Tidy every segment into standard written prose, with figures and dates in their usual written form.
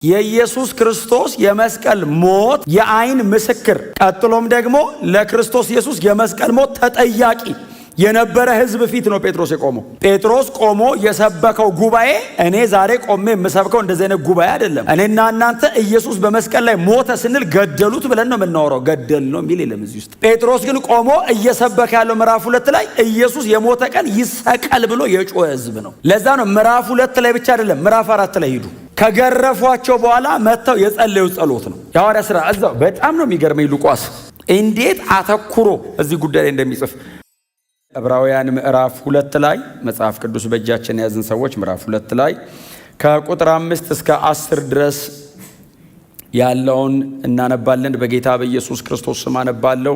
የኢየሱስ ክርስቶስ የመስቀል ሞት የአይን ምስክር ቀጥሎም ደግሞ ለክርስቶስ ኢየሱስ የመስቀል ሞት ተጠያቂ የነበረ ሕዝብ ፊት ነው ጴጥሮስ የቆመው። ጴጥሮስ ቆሞ የሰበከው ጉባኤ እኔ ዛሬ ቆሜ የምሰብከው እንደዚህ አይነት ጉባኤ አይደለም። እኔና እናንተ ኢየሱስ በመስቀል ላይ ሞተ ስንል ገደሉት ብለን ነው የምናወራው። ገደል ነው የሚል የለም እዚህ ውስጥ። ጴጥሮስ ግን ቆሞ እየሰበከ ያለው ምዕራፍ 2 ላይ ኢየሱስ የሞተ ቀን ይሰቀል ብሎ የጮኸ ሕዝብ ነው። ለዛ ነው ምዕራፍ 2 ላይ ብቻ አይደለም ምዕራፍ 4 ላይ ሂዱ ከገረፏቸው በኋላ መተው የጸለዩ ጸሎት ነው። የሐዋርያት ሥራ እዛው በጣም ነው የሚገርመኝ ሉቃስ እንዴት አተኩሮ እዚህ ጉዳይ ላይ እንደሚጽፍ። ዕብራውያን ምዕራፍ 2 ላይ መጽሐፍ ቅዱስ በእጃችን የያዝን ሰዎች ምዕራፍ 2 ላይ ከቁጥር 5 እስከ 10 ድረስ ያለውን እናነባለን። በጌታ በኢየሱስ ክርስቶስ ስም አነባለሁ።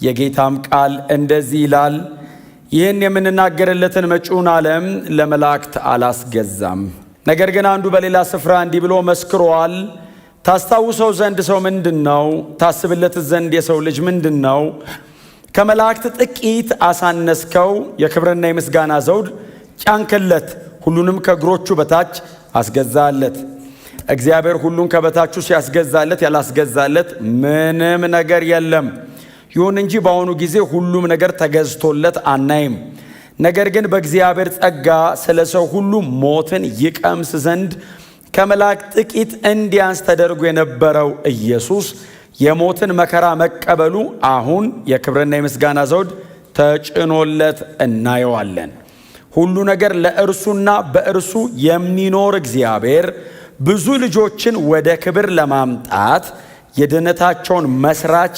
የጌታም ቃል እንደዚህ ይላል፣ ይህን የምንናገርለትን መጪውን ዓለም ለመላእክት አላስገዛም። ነገር ግን አንዱ በሌላ ስፍራ እንዲህ ብሎ መስክሯል። ታስታውሰው ዘንድ ሰው ምንድነው? ታስብለት ዘንድ የሰው ልጅ ምንድነው? ከመላእክት ጥቂት አሳነስከው፣ የክብርና የምስጋና ዘውድ ጫንክለት፣ ሁሉንም ከእግሮቹ በታች አስገዛለት። እግዚአብሔር ሁሉን ከበታቹ ሲያስገዛለት ያላስገዛለት ምንም ነገር የለም። ይሁን እንጂ በአሁኑ ጊዜ ሁሉም ነገር ተገዝቶለት አናይም። ነገር ግን በእግዚአብሔር ጸጋ ስለ ሰው ሁሉ ሞትን ይቀምስ ዘንድ ከመላእክት ጥቂት እንዲያንስ ተደርጎ የነበረው ኢየሱስ የሞትን መከራ መቀበሉ አሁን የክብርና የምስጋና ዘውድ ተጭኖለት እናየዋለን። ሁሉ ነገር ለእርሱና በእርሱ የሚኖር እግዚአብሔር ብዙ ልጆችን ወደ ክብር ለማምጣት የድነታቸውን መስራች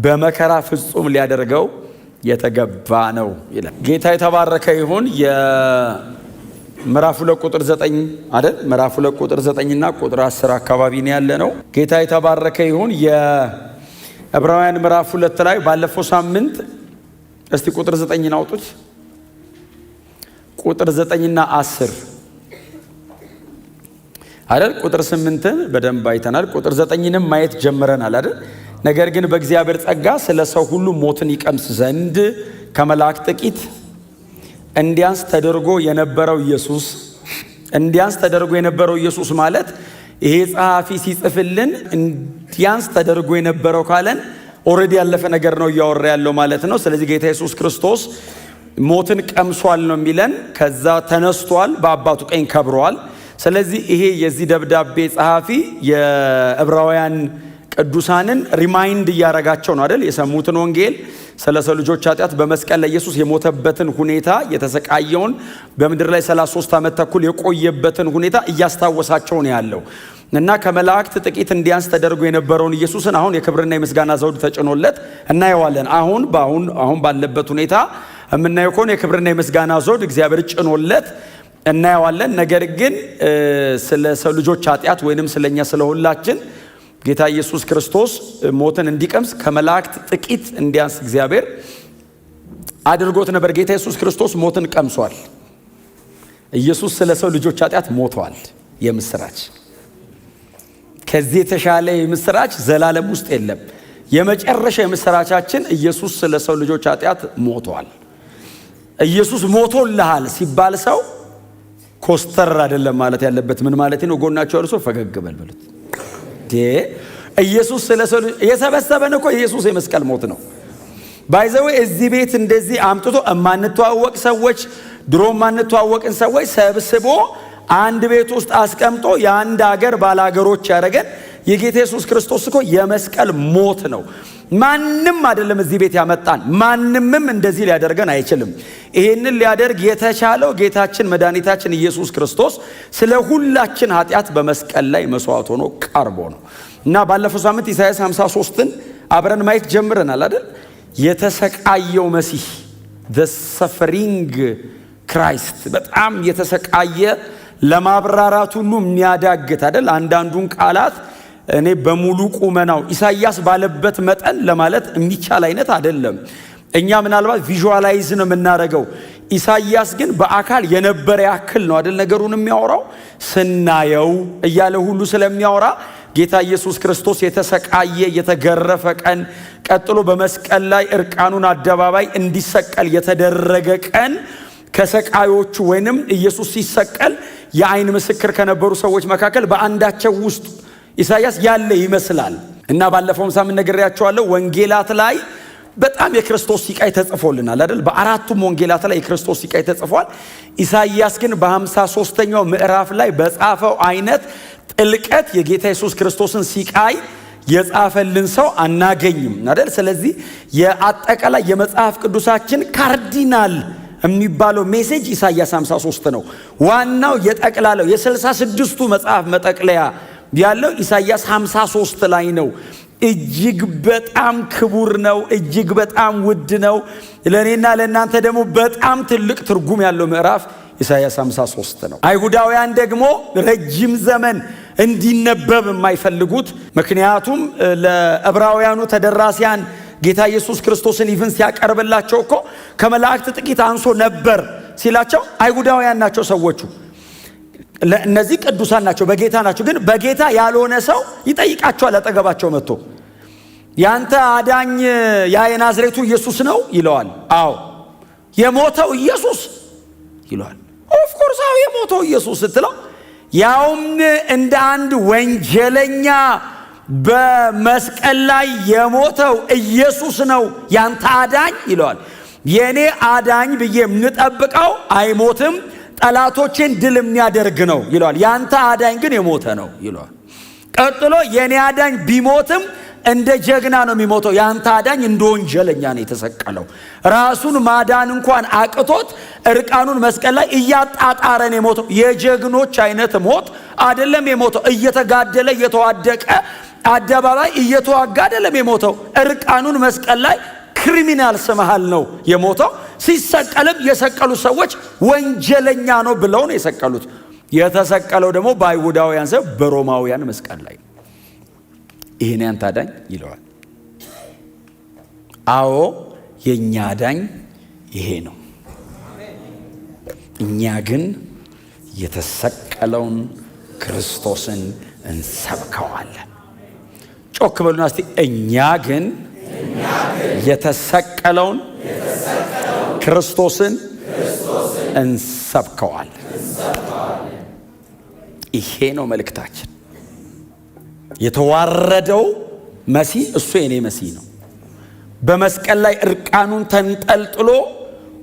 በመከራ ፍጹም ሊያደርገው የተገባ ነው ይላል። ጌታ የተባረከ ይሁን። የምዕራፍ 2 ቁጥር 9 አይደል? ምዕራፍ 2 ቁጥር 9 እና ቁጥር 10 አካባቢ ነው ያለ ነው። ጌታ የተባረከ ይሁን። የዕብራውያን ምዕራፍ 2 ላይ ባለፈው ሳምንት እስቲ ቁጥር 9 አውጡት። ቁጥር 9 እና 10 አይደል? ቁጥር 8ን በደንብ አይተናል። ቁጥር 9ንም ማየት ጀምረናል አይደል? ነገር ግን በእግዚአብሔር ጸጋ ስለ ሰው ሁሉ ሞትን ይቀምስ ዘንድ ከመላእክት ጥቂት እንዲያንስ ተደርጎ የነበረው ኢየሱስ ማለት ይሄ ጸሐፊ ሲጽፍልን እንዲያንስ ተደርጎ የነበረው ካለን ኦልሬዲ ያለፈ ነገር ነው እያወራ ያለው ማለት ነው። ስለዚህ ጌታ ኢየሱስ ክርስቶስ ሞትን ቀምሷል ነው የሚለን። ከዛ ተነስቷል፣ በአባቱ ቀኝ ከብሯል። ስለዚህ ይሄ የዚህ ደብዳቤ ጸሐፊ የዕብራውያን ቅዱሳንን ሪማይንድ እያረጋቸው ነው አይደል? የሰሙትን ወንጌል ስለ ሰው ልጆች ኃጢአት በመስቀል ላይ ኢየሱስ የሞተበትን ሁኔታ፣ የተሰቃየውን በምድር ላይ 33 ዓመት ተኩል የቆየበትን ሁኔታ እያስታወሳቸው ነው ያለው እና ከመላእክት ጥቂት እንዲያንስ ተደርጎ የነበረውን ኢየሱስን አሁን የክብርና የምስጋና ዘውድ ተጭኖለት እናየዋለን። አሁን ባለበት ሁኔታ የምናየው ከሆነ የክብርና የምስጋና ዘውድ እግዚአብሔር ጭኖለት እናየዋለን። ነገር ግን ስለ ሰው ልጆች ኃጢአት ወይንም ስለኛ ስለሁላችን ጌታ ኢየሱስ ክርስቶስ ሞትን እንዲቀምስ ከመላእክት ጥቂት እንዲያንስ እግዚአብሔር አድርጎት ነበር። ጌታ ኢየሱስ ክርስቶስ ሞትን ቀምሷል። ኢየሱስ ስለ ሰው ልጆች ኃጢአት ሞቷል። የምስራች ከዚህ የተሻለ የምስራች ዘላለም ውስጥ የለም። የመጨረሻ የምስራቻችን ኢየሱስ ስለ ሰው ልጆች ኃጢአት ሞቷል። ኢየሱስ ሞቶልሃል ሲባል ሰው ኮስተር አይደለም ማለት ያለበት። ምን ማለት ነው? ጎናቸው እርሶ ፈገግ በሉት። ኢየሱስ ስለ ሰው የሰበሰበን እኮ ኢየሱስ የመስቀል ሞት ነው። ባይዘው እዚህ ቤት እንደዚህ አምጥቶ የማንተዋወቅ ሰዎች፣ ድሮ የማንተዋወቅን ሰዎች ሰብስቦ አንድ ቤት ውስጥ አስቀምጦ የአንድ ሀገር ባላገሮች ያደረገን የጌታ ኢየሱስ ክርስቶስ እኮ የመስቀል ሞት ነው። ማንም አይደለም እዚህ ቤት ያመጣን፣ ማንምም እንደዚህ ሊያደርገን አይችልም። ይሄንን ሊያደርግ የተቻለው ጌታችን መድኃኒታችን ኢየሱስ ክርስቶስ ስለ ሁላችን ኃጢአት በመስቀል ላይ መስዋዕት ሆኖ ቀርቦ ነው እና ባለፈው ሳምንት ኢሳይያስ 53ን አብረን ማየት ጀምረናል አይደል? የተሰቃየው መሲህ the suffering Christ በጣም የተሰቃየ ለማብራራት ሁሉ የሚያዳግት አይደል? አንዳንዱን ቃላት እኔ በሙሉ ቁመናው ኢሳይያስ ባለበት መጠን ለማለት የሚቻል አይነት አይደለም። እኛ ምናልባት ቪዥዋላይዝ ነው የምናደርገው። ኢሳይያስ ግን በአካል የነበረ ያክል ነው አይደል ነገሩን የሚያወራው። ስናየው እያለ ሁሉ ስለሚያወራ ጌታ ኢየሱስ ክርስቶስ የተሰቃየ የተገረፈ ቀን፣ ቀጥሎ በመስቀል ላይ እርቃኑን አደባባይ እንዲሰቀል የተደረገ ቀን ከሰቃዮቹ ወይንም ኢየሱስ ሲሰቀል የአይን ምስክር ከነበሩ ሰዎች መካከል በአንዳቸው ውስጥ ኢሳይያስ ያለ ይመስላል። እና ባለፈውም ሳምንት ነግሬያቸዋለሁ። ወንጌላት ላይ በጣም የክርስቶስ ሲቃይ ተጽፎልናል አይደል? በአራቱም ወንጌላት ላይ የክርስቶስ ሲቃይ ተጽፏል። ኢሳይያስ ግን በ53ኛው ምዕራፍ ላይ በጻፈው አይነት ጥልቀት የጌታ ኢየሱስ ክርስቶስን ሲቃይ የጻፈልን ሰው አናገኝም አይደል? ስለዚህ የአጠቃላይ የመጽሐፍ ቅዱሳችን ካርዲናል የሚባለው ሜሴጅ ኢሳይያስ 53 ነው። ዋናው የጠቅላላው የ66ቱ መጽሐፍ መጠቅለያ ያለው ኢሳይያስ 53 ላይ ነው። እጅግ በጣም ክቡር ነው። እጅግ በጣም ውድ ነው። ለኔና ለእናንተ ደግሞ በጣም ትልቅ ትርጉም ያለው ምዕራፍ ኢሳይያስ 53 ነው። አይሁዳውያን ደግሞ ረጅም ዘመን እንዲነበብ የማይፈልጉት ምክንያቱም ለዕብራውያኑ ተደራሲያን ጌታ ኢየሱስ ክርስቶስን ኢቭን ሲያቀርብላቸው እኮ ከመላእክት ጥቂት አንሶ ነበር ሲላቸው አይሁዳውያን ናቸው ሰዎቹ። እነዚህ ቅዱሳን ናቸው፣ በጌታ ናቸው። ግን በጌታ ያልሆነ ሰው ይጠይቃቸዋል። አጠገባቸው መጥቶ ያንተ አዳኝ ያ የናዝሬቱ ኢየሱስ ነው ይለዋል። አዎ። የሞተው ኢየሱስ ይለዋል። ኦፍ ኮርስ አዎ የሞተው ኢየሱስ ስትለው ያውም እንደ አንድ ወንጀለኛ በመስቀል ላይ የሞተው ኢየሱስ ነው ያንተ አዳኝ ይለዋል። የኔ አዳኝ ብዬ የምንጠብቀው አይሞትም፣ ጠላቶችን ድል የሚያደርግ ነው ይለዋል። ያንተ አዳኝ ግን የሞተ ነው ይለዋል። ቀጥሎ የኔ አዳኝ ቢሞትም እንደ ጀግና ነው የሚሞተው፣ ያንተ አዳኝ እንደ ወንጀለኛ ነው የተሰቀለው። ራሱን ማዳን እንኳን አቅቶት እርቃኑን መስቀል ላይ እያጣጣረ ነው የሞተው። የጀግኖች አይነት ሞት አይደለም የሞተው። እየተጋደለ እየተዋደቀ አደባባይ እየተዋጋ አይደለም የሞተው። እርቃኑን መስቀል ላይ ክሪሚናልስ መሃል ነው የሞተው። ሲሰቀልም የሰቀሉ ሰዎች ወንጀለኛ ነው ብለው ነው የሰቀሉት። የተሰቀለው ደግሞ በአይሁዳውያን ሳይሆን በሮማውያን መስቀል ላይ። ይሄን ያንተ አዳኝ ይለዋል። አዎ የኛ አዳኝ ይሄ ነው። እኛ ግን የተሰቀለውን ክርስቶስን እንሰብከዋለን። ጮክ በሉና እስቲ እኛ ግን የተሰቀለውን ክርስቶስን እንሰብከዋለን። ይሄ ነው መልእክታችን። የተዋረደው መሲህ እሱ የኔ መሲህ ነው። በመስቀል ላይ እርቃኑን ተንጠልጥሎ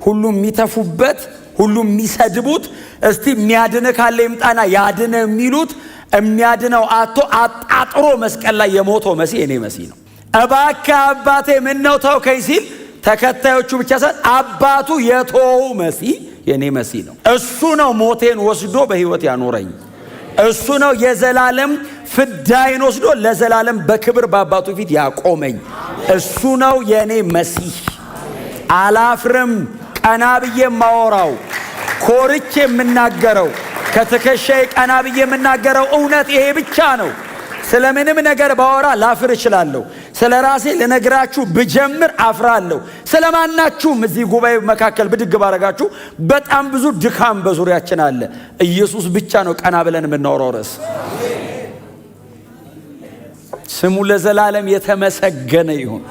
ሁሉ የሚተፉበት፣ ሁሉ የሚሰድቡት፣ እስቲ የሚያድነ ካለ ይምጣና ያድነ የሚሉት የሚያድነው አቶ አጣጥሮ መስቀል ላይ የሞተው መሲህ የኔ መሲህ ነው። እባክህ አባቴ ምን ነው ተውከኝ ሲል ተከታዮቹ ብቻ ሳይሆን አባቱ የተወው መሲህ የኔ መሲህ ነው። እሱ ነው ሞቴን ወስዶ በሕይወት ያኖረኝ። እሱ ነው የዘላለም ፍዳይን ወስዶ ለዘላለም በክብር በአባቱ ፊት ያቆመኝ። እሱ ነው የኔ መሲህ። አላፍርም። ቀና ብዬ የማወራው፣ ኮርቼ የምናገረው፣ ከትከሻዬ ቀና ብዬ የምናገረው እውነት ይሄ ብቻ ነው። ስለምንም ነገር ባወራ ላፍር እችላለሁ። ስለ ራሴ ልነግራችሁ ብጀምር አፍራለሁ። ስለማናችሁም እዚህ ጉባኤ መካከል ብድግ ባረጋችሁ በጣም ብዙ ድካም በዙሪያችን አለ። ኢየሱስ ብቻ ነው ቀና ብለን የምናወራው ርዕስ። ስሙ ለዘላለም የተመሰገነ ይሁን።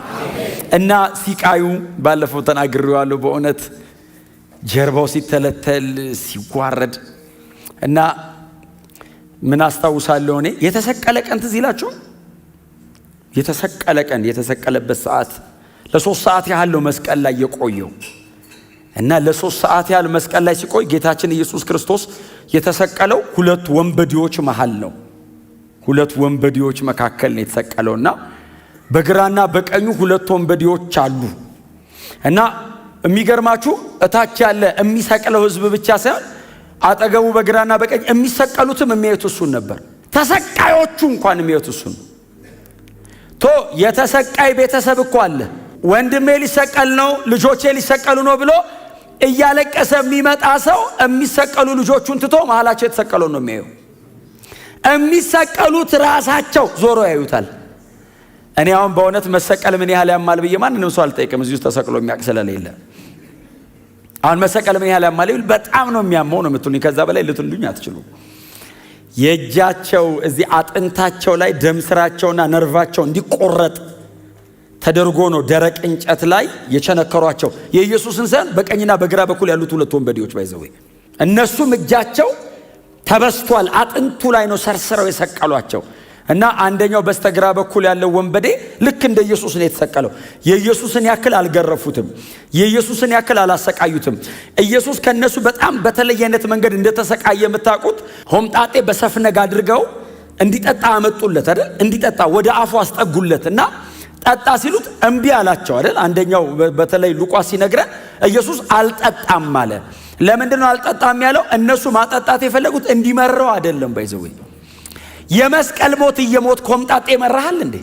እና ሲቃዩ ባለፈው ተናግሬዋለሁ። በእውነት ጀርባው ሲተለተል ሲዋረድ እና ምን አስታውሳለሁ እኔ የተሰቀለ ቀን ትዝ ይላችሁ? የተሰቀለ ቀን የተሰቀለበት ሰዓት ለ3 ሰዓት ያህል ነው መስቀል ላይ የቆየው። እና ለ3 ሰዓት ያህል መስቀል ላይ ሲቆይ ጌታችን ኢየሱስ ክርስቶስ የተሰቀለው ሁለት ወንበዴዎች መሃል ነው። ሁለት ወንበዴዎች መካከል ነው የተሰቀለውና በግራና በቀኙ ሁለት ወንበዴዎች አሉ። እና የሚገርማችሁ እታች ያለ የሚሰቅለው ሕዝብ ብቻ ሳይሆን አጠገቡ በግራና በቀኝ የሚሰቀሉትም የሚያዩት እሱን ነበር። ተሰቃዮቹ እንኳን የሚያዩት እሱን። የተሰቃይ ቤተሰብ እኮ አለ። ወንድሜ ሊሰቀል ነው፣ ልጆቼ ሊሰቀሉ ነው ብሎ እያለቀሰ የሚመጣ ሰው የሚሰቀሉ ልጆቹን ትቶ መሃላቸው የተሰቀለው ነው የሚያዩ። የሚሰቀሉት ራሳቸው ዞሮ ያዩታል። እኔ አሁን በእውነት መሰቀል ምን ያህል ያማል ብዬ ማንንም ሰው አልጠይቅም፣ እዚህ ውስጥ ተሰቅሎ የሚያውቅ ስለሌለ። አሁን መሰቀል ምን ያህል ያማል ብል በጣም ነው የሚያመው ነው የምትሉኝ። ከዛ በላይ ልትሉኝ አትችሉም። የእጃቸው እዚህ አጥንታቸው ላይ ደም ስራቸውና ነርቫቸው እንዲቆረጥ ተደርጎ ነው ደረቅ እንጨት ላይ የቸነከሯቸው። የኢየሱስን ሳይሆን በቀኝና በግራ በኩል ያሉት ሁለት ወንበዴዎች ባይዘው እነሱም እጃቸው ተበስቷል። አጥንቱ ላይ ነው ሰርስረው የሰቀሏቸው። እና አንደኛው በስተግራ በኩል ያለው ወንበዴ ልክ እንደ ኢየሱስ ነው የተሰቀለው። የኢየሱስን ያክል አልገረፉትም፣ የኢየሱስን ያክል አላሰቃዩትም። ኢየሱስ ከነሱ በጣም በተለየ አይነት መንገድ እንደተሰቃየ የምታውቁት ሆምጣጤ በሰፍነግ አድርገው እንዲጠጣ አመጡለት አይደል? እንዲጠጣ ወደ አፉ አስጠጉለትና ጠጣ ሲሉት እምቢ አላቸው አይደል? አንደኛው በተለይ ሉቃስ ሲነግረን ኢየሱስ አልጠጣም አለ። ለምንድን ነው አልጠጣም ያለው? እነሱ ማጠጣት የፈለጉት እንዲመረው አይደለም። ባይዘው የመስቀል ሞት እየሞት ኮምጣጤ መራሃል እንዴ?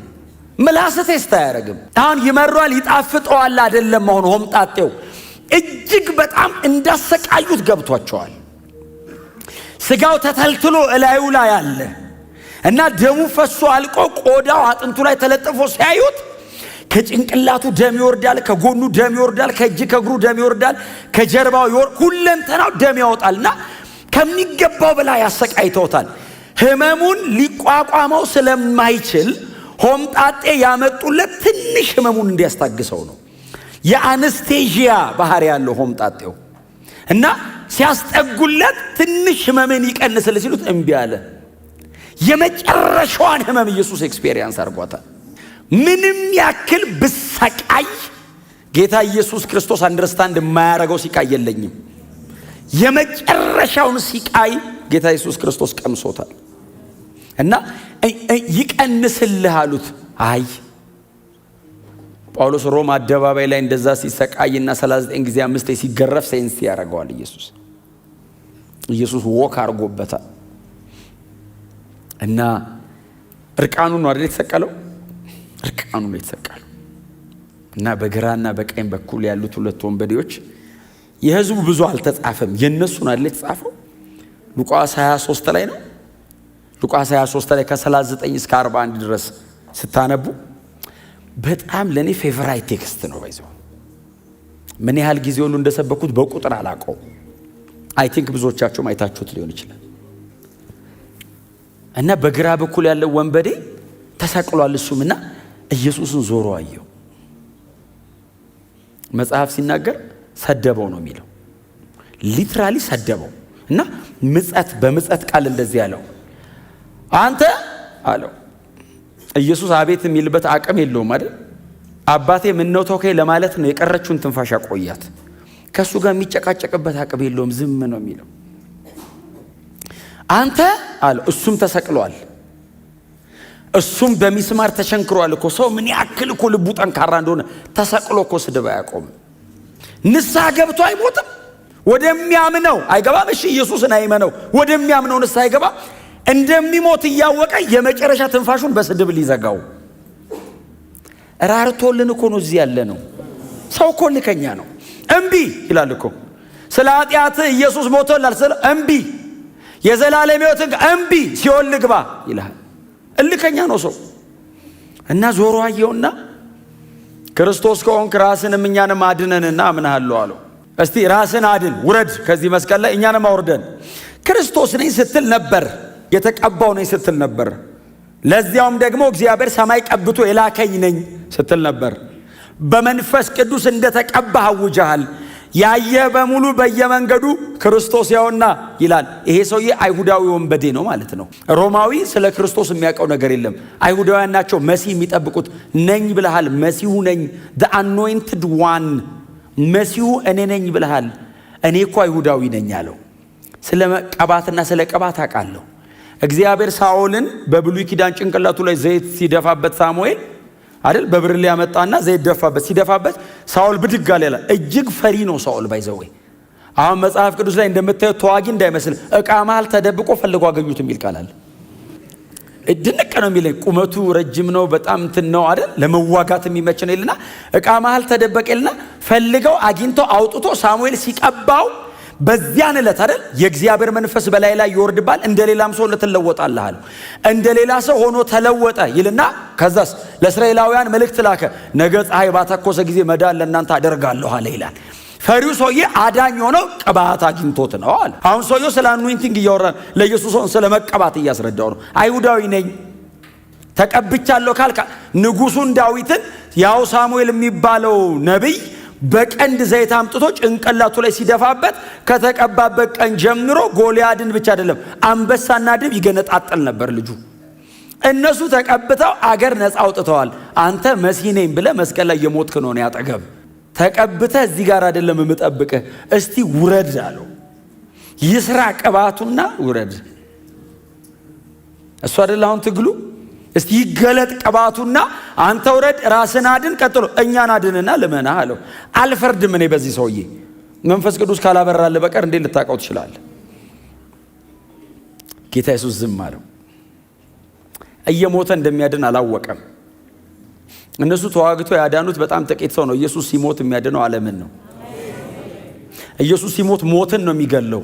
ምላስ ቴስት አያረግም። አሁን ይመሯል ይጣፍጠዋል አይደለም። አሁን ሆምጣጤው እጅግ በጣም እንዳሰቃዩት ገብቷቸዋል። ስጋው ተተልትሎ እላዩ ላይ አለ እና ደሙ ፈሶ አልቆ ቆዳው አጥንቱ ላይ ተለጥፎ ሲያዩት ከጭንቅላቱ ደም ይወርዳል፣ ከጎኑ ደም ይወርዳል፣ ከእጅ ከእግሩ ደም ይወርዳል፣ ከጀርባው ሁለንተናው ደም ያወጣልና ከሚገባው በላይ ያሰቃይተውታል። ህመሙን ሊቋቋመው ስለማይችል ሆምጣጤ ያመጡለት ትንሽ ህመሙን እንዲያስታግሰው ነው። የአነስቴዥያ ባህሪ ያለው ሆምጣጤው እና ሲያስጠጉለት ትንሽ ህመምን ይቀንስል ሲሉት እምቢ አለ። የመጨረሻዋን ህመም ኢየሱስ ኤክስፔሪየንስ አድርጓታል። ምንም ያክል ብሰቃይ ጌታ ኢየሱስ ክርስቶስ አንደርስታንድ የማያረገው ሲቃይ የለኝም። የመጨረሻውን ሲቃይ ጌታ ኢየሱስ ክርስቶስ ቀምሶታል። እና ይቀንስልህ አሉት። አይ ጳውሎስ ሮማ አደባባይ ላይ እንደዛ ሲሰቃይና 39 ጊዜ 5 ሲገረፍ ሴንስ ያደርገዋል። ኢየሱስ ወክ አድርጎበታል። እና እርቃኑን ነው አይደል የተሰቀለው? እርቃኑን ነው የተሰቀለው። እና በግራና በቀኝ በኩል ያሉት ሁለት ወንበዴዎች የህዝቡ ብዙ አልተጻፈም፣ የነሱን አይደል የተጻፈው? ሉቃስ 23 ላይ ነው። ሉቃስ 23 ላይ ከ39 እስከ 41 ድረስ ስታነቡ በጣም ለኔ ፌቨራይት ቴክስት ነው። ባይዘው ምን ያህል ጊዜ ሁሉ እንደሰበኩት በቁጥር አላቀው። አይ ቲንክ ብዙዎቻችሁም አይታችሁት ሊሆን ይችላል። እና በግራ በኩል ያለው ወንበዴ ተሰቅሏል። እሱምና ኢየሱስን ዞሮ አየው። መጽሐፍ ሲናገር ሰደበው ነው የሚለው። ሊትራሊ ሰደበው። እና በምጸት ቃል እንደዚህ ያለው አንተ አለው። ኢየሱስ አቤት የሚልበት አቅም የለውም አይደል? አባቴ ምን ነው ተውከኝ ለማለት ነው የቀረችውን ትንፋሽ አቆያት። ከሱ ጋር የሚጨቃጨቅበት አቅም የለውም፣ ዝም ነው የሚለው። አንተ አለ። እሱም ተሰቅሏል። እሱም በሚስማር ተሸንክሯል እኮ። ሰው ምን ያክል እኮ ልቡ ጠንካራ እንደሆነ ተሰቅሎ እኮ ስድብ አያቆም። ንስሐ ገብቶ አይሞትም። ወደሚያምነው አይገባም። እሺ ኢየሱስን አይመነው፣ ወደሚያምነው ንስሐ አይገባ። እንደሚሞት እያወቀ የመጨረሻ ትንፋሹን በስድብ ሊዘጋው ራርቶልን እኮ ነው እዚህ ያለ ነው። ሰው እኮ ልከኛ ነው። እምቢ ይላል እኮ ስለ ኃጢአት ኢየሱስ ሞቶላል። ስለ እምቢ የዘላለም ሕይወትን እምቢ ሲኦል ልግባ ይላል። እልከኛ ነው ሰው። እና ዞሮ አየውና ክርስቶስ ከሆንክ ራስንም እኛንም አድነንና አምናለሁ አለው። እስቲ ራስን አድን፣ ውረድ ከዚህ መስቀል ላይ እኛንም አውርደን። ክርስቶስ ነኝ ስትል ነበር፣ የተቀባው ነኝ ስትል ነበር። ለዚያውም ደግሞ እግዚአብሔር ሰማይ ቀብቶ የላከኝ ነኝ ስትል ነበር። በመንፈስ ቅዱስ እንደተቀባህ አውጀሃል። ያየህ በሙሉ በየመንገዱ ክርስቶስ ያውና ይላል። ይሄ ሰውዬ አይሁዳዊ ወንበዴ ነው ማለት ነው። ሮማዊ ስለ ክርስቶስ የሚያውቀው ነገር የለም። አይሁዳውያን ናቸው መሲህ የሚጠብቁት። ነኝ ብለሃል፣ መሲሁ ነኝ፣ the anointed one መሲሁ እኔ ነኝ ብለሃል። እኔ እኮ አይሁዳዊ ነኝ አለው። ስለ ቀባትና ስለ ቀባት አውቃለሁ። እግዚአብሔር ሳኦልን በብሉይ ኪዳን ጭንቅላቱ ላይ ዘይት ሲደፋበት ሳሙኤል አይደል በብርሌ ያመጣና ዘይት ደፋበት። ሲደፋበት ሳኦል ብድግ አለ ይላል። እጅግ ፈሪ ነው ሳኦል ባይዘው። አሁን መጽሐፍ ቅዱስ ላይ እንደምታዩት ተዋጊ እንዳይመስል ዕቃ መሃል ተደብቆ ፈልገው አገኙት የሚል ቃል አለ። ድንቅ ነው የሚለኝ። ቁመቱ ረጅም ነው፣ በጣም እንትን ነው አይደል፣ ለመዋጋት የሚመች ነው ይልና ዕቃ መሃል ተደበቀ ይልና ፈልገው አግኝተው አውጥቶ ሳሙኤል ሲቀባው በዚያን ዕለት አይደል የእግዚአብሔር መንፈስ በላይ ላይ ይወርድባል፣ እንደሌላም ሰው ልትለወጣለህ አለ። እንደሌላ ሰው ሆኖ ተለወጠ ይልና ከዛስ ለእስራኤላውያን መልእክት ላከ። ነገ ፀሐይ ባተኮሰ ጊዜ መዳን ለእናንተ አደርጋለሁ አለ ይላል። ፈሪው ሰውዬ አዳኝ ሆኖ ቅባት አግኝቶት ነው አለ። አሁን ሰውዬው ስለ አኖይንቲንግ እያወራ ለኢየሱስ ስለ መቀባት እያስረዳው ነው። አይሁዳዊ ነኝ ተቀብቻለሁ ካልካ ንጉሱን ዳዊትን ያው ሳሙኤል የሚባለው ነቢይ በቀንድ ዘይት አምጥቶ ጭንቅላቱ ላይ ሲደፋበት ከተቀባበት ቀን ጀምሮ ጎልያድን ብቻ አይደለም አንበሳና ድብ ይገነጣጠል ነበር ልጁ። እነሱ ተቀብተው አገር ነፃ አውጥተዋል። አንተ መሲህ ነኝ ብለህ መስቀል ላይ የሞትክ ነው ያጠገብ ተቀብተህ እዚህ ጋር አይደለም የምጠብቅህ፣ እስቲ ውረድ አለው። ይስራ ቅባቱና ውረድ። እሱ አይደል አሁን ትግሉ? እስቲ ይገለጥ ቅባቱና አንተ ውረድ፣ ራስን አድን፣ ቀጥሎ እኛን አድንና ልመና አለው። አልፈርድም እኔ በዚህ ሰውዬ፣ መንፈስ ቅዱስ ካላበራልህ በቀር እንዴት ልታውቀው ትችላለህ? ጌታ ኢየሱስ ዝም አለው። እየሞተ እንደሚያድን አላወቀም። እነሱ ተዋግተው ያዳኑት በጣም ጥቂት ሰው ነው። ኢየሱስ ሲሞት የሚያድነው ዓለምን ነው። ኢየሱስ ሲሞት ሞትን ነው የሚገለው።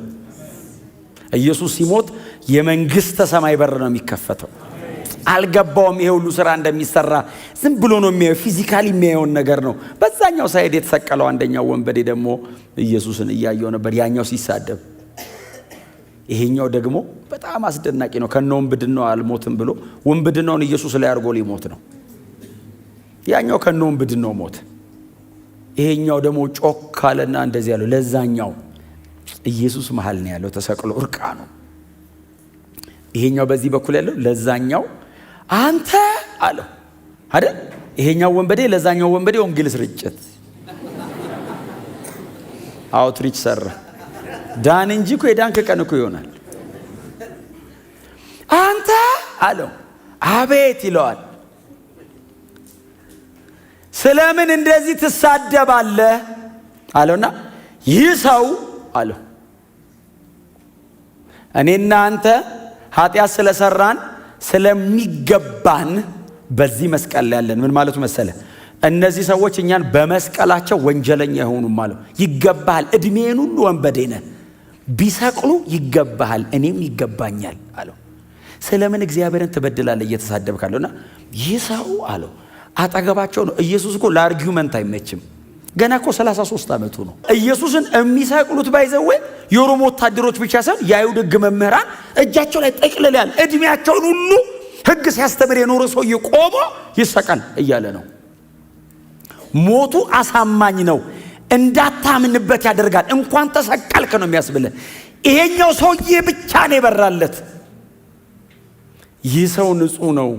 ኢየሱስ ሲሞት የመንግስተ ሰማይ በር ነው የሚከፈተው። አልገባውም ይሄ ሁሉ ስራ እንደሚሰራ። ዝም ብሎ ነው የሚያየው፣ ፊዚካሊ የሚያየውን ነገር ነው። በዛኛው ሳይድ የተሰቀለው አንደኛው ወንበዴ ደግሞ ኢየሱስን እያየው ነበር፣ ያኛው ሲሳደብ። ይሄኛው ደግሞ በጣም አስደናቂ ነው። ከነ ወንብድናው አልሞትም ብሎ ወንብድናውን ኢየሱስ ላይ አድርጎ ሊሞት ነው። ያኛው ከነ ወንብድናው ሞት። ይሄኛው ደግሞ ጮክ አለና እንደዚህ ያለው ለዛኛው ኢየሱስ መሃል ነው ያለው ተሰቅሎ እርቃኑ። ይሄኛው በዚህ በኩል ያለው ለዛኛው አንተ አለው አይደል? ይሄኛው ወንበዴ ለዛኛው ወንበዴ ወንጌል ስርጭት አውትሪች ሰራ። ዳን እንጂ እኮ የዳንክ ቀን እኮ ይሆናል። አንተ አለው አቤት ይለዋል። ስለምን እንደዚህ ትሳደባለህ አለውና ይህ ሰው አለው እኔና አንተ ኃጢአት ስለሰራን ስለሚገባን በዚህ መስቀል ላይ ያለን። ምን ማለቱ መሰለ? እነዚህ ሰዎች እኛን በመስቀላቸው ወንጀለኛ የሆኑ ማለት ይገባሃል፣ እድሜን ሁሉ ወንበዴ ነህ፣ ቢሰቅሉ ይገባሃል፣ እኔም ይገባኛል አለው። ስለምን እግዚአብሔርን ትበድላለህ እየተሳደብካለውና ይህ ሰው አለው አጠገባቸው ነው። ኢየሱስ እኮ ለአርጊውመንት አይመችም። ገና እኮ 33 ዓመቱ ነው። ኢየሱስን የሚሰቅሉት ባይዘው የሮም ወታደሮች ብቻ ሳይሆን የአይሁድ ሕግ መምህራን እጃቸው ላይ ጠቅልለዋል። እድሜያቸውን ሁሉ ሕግ ሲያስተምር የኖረ ሰውዬ ቆሞ ይሰቀል እያለ ነው። ሞቱ አሳማኝ ነው፣ እንዳታምንበት ያደርጋል። እንኳን ተሰቀልክ ነው የሚያስብልህ። ይሄኛው ሰውዬ ብቻ ነው የበራለት። ይህ ሰው ንጹህ ነው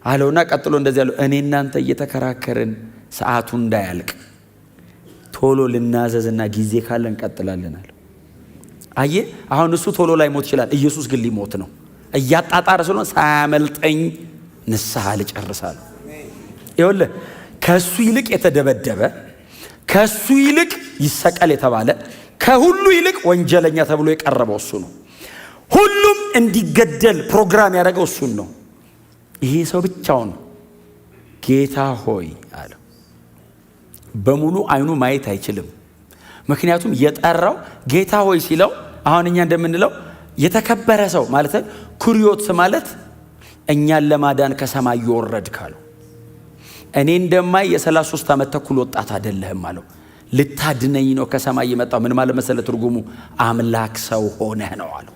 አለውና ቀጥሎ እንደዚህ ያለው እኔ እናንተ እየተከራከርን ሰዓቱ እንዳያልቅ ቶሎ ልናዘዝና ጊዜ ካለን እንቀጥላለን አለ። አየህ አሁን እሱ ቶሎ ላይ ሞት ይችላል። ኢየሱስ ግን ሊሞት ነው እያጣጣረ ስለሆነ ሳያመልጠኝ ንስሐ ልጨርሳለሁ። ይኸውልህ ከሱ ይልቅ የተደበደበ፣ ከሱ ይልቅ ይሰቀል የተባለ፣ ከሁሉ ይልቅ ወንጀለኛ ተብሎ የቀረበው እሱ ነው። ሁሉም እንዲገደል ፕሮግራም ያደረገው እሱን ነው። ይሄ ሰው ብቻውን ጌታ ሆይ አለው። በሙሉ አይኑ ማየት አይችልም። ምክንያቱም የጠራው ጌታ ሆይ ሲለው አሁን እኛ እንደምንለው የተከበረ ሰው ማለት ኩሪዮት ማለት እኛን ለማዳን ከሰማይ ይወረድ ካለው እኔ እንደማይ የ33 ዓመት ተኩል ወጣት አይደለህም አለው። ልታድነኝ ነው ከሰማይ የመጣው። ምን ማለት መሰለ ትርጉሙ? አምላክ ሰው ሆነህ ነው አለው።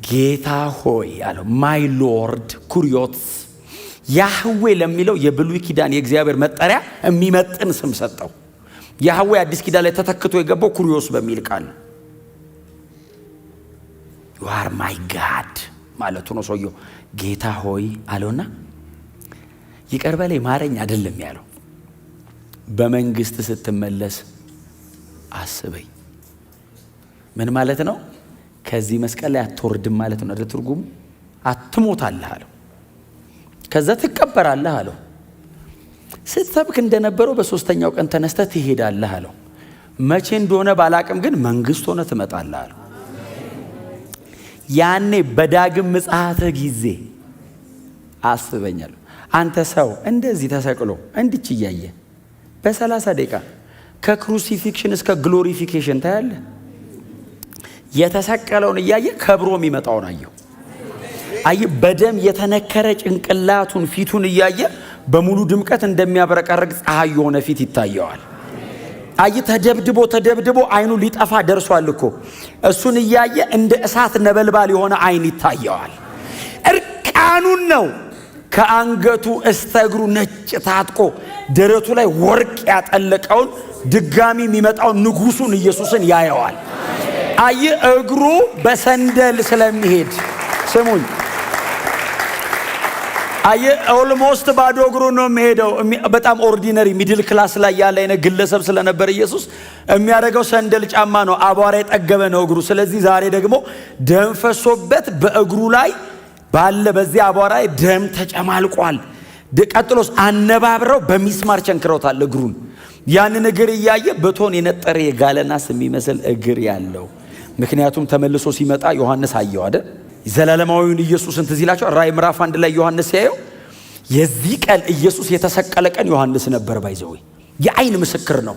ጌታ ሆይ አለው። ማይ ሎርድ ኩሪዮት ያህዌ ለሚለው የብሉይ ኪዳን የእግዚአብሔር መጠሪያ የሚመጥን ስም ሰጠው። ያህዌ አዲስ ኪዳን ላይ ተተክቶ የገባው ኩሪዮስ በሚል ቃል ነው። ዩ አር ማይ ጋድ ማለቱ ነው ሰውየው። ጌታ ሆይ አለውና ይቅር በለኝ ማረኝ አይደለም ያለው፣ በመንግስት ስትመለስ አስበኝ። ምን ማለት ነው? ከዚህ መስቀል ላይ አትወርድም ማለት ነው። ትርጉሙ አትሞታለህ አለው። ከዛ ትቀበራለህ አለው። ስትሰብክ እንደነበረው በሶስተኛው ቀን ተነስተህ ትሄዳለህ አለው። መቼ እንደሆነ ባላቅም ግን መንግስት ሆነ ትመጣለህ አለው። ያኔ በዳግም ምጽአት ጊዜ አስበኛለሁ። አንተ ሰው እንደዚህ ተሰቅሎ እንድች እያየ በ30 ደቂቃ ከክሩሲፊክሽን እስከ ግሎሪፊኬሽን ታያለህ። የተሰቀለውን እያየ ከብሮ የሚመጣውን አየው። አይ በደም የተነከረ ጭንቅላቱን ፊቱን እያየ በሙሉ ድምቀት እንደሚያብረቀርቅ ፀሐይ የሆነ ፊት ይታየዋል። አይ ተደብድቦ አይኑ ሊጠፋ ደርሷል እኮ እሱን እያየ እንደ እሳት ነበልባል የሆነ አይን ይታየዋል። እርቃኑን ነው ከአንገቱ እስተ እግሩ ነጭ ታጥቆ ደረቱ ላይ ወርቅ ያጠለቀውን ድጋሚ የሚመጣውን ንጉሱን ኢየሱስን ያየዋል። አይ እግሩ በሰንደል ስለሚሄድ ስሙኝ፣ አይ ኦልሞስት ባዶ እግሩ ነው የሚሄደው። በጣም ኦርዲነሪ ሚድል ክላስ ላይ ያለ አይነት ግለሰብ ስለነበር ኢየሱስ የሚያደርገው ሰንደል ጫማ ነው። አቧራ የጠገበ ነው እግሩ። ስለዚህ ዛሬ ደግሞ ደም ፈሶበት በእግሩ ላይ ባለ በዚህ አቧራ ደም ተጨማልቋል። ቀጥሎስ አነባብረው በሚስማር ቸንክረውታል እግሩን። ያንን እግር እያየ በቶን የነጠረ የጋለናስ የሚመስል እግር ያለው። ምክንያቱም ተመልሶ ሲመጣ ዮሐንስ አየው አይደል? ዘላለማዊውን ኢየሱስን ትዝ ይላችሁ። ራእይ ምዕራፍ 1 ላይ ዮሐንስ ሲያየው የዚህ ቀን ኢየሱስ የተሰቀለ ቀን ዮሐንስ ነበር። ባይዘው የአይን ምስክር ነው።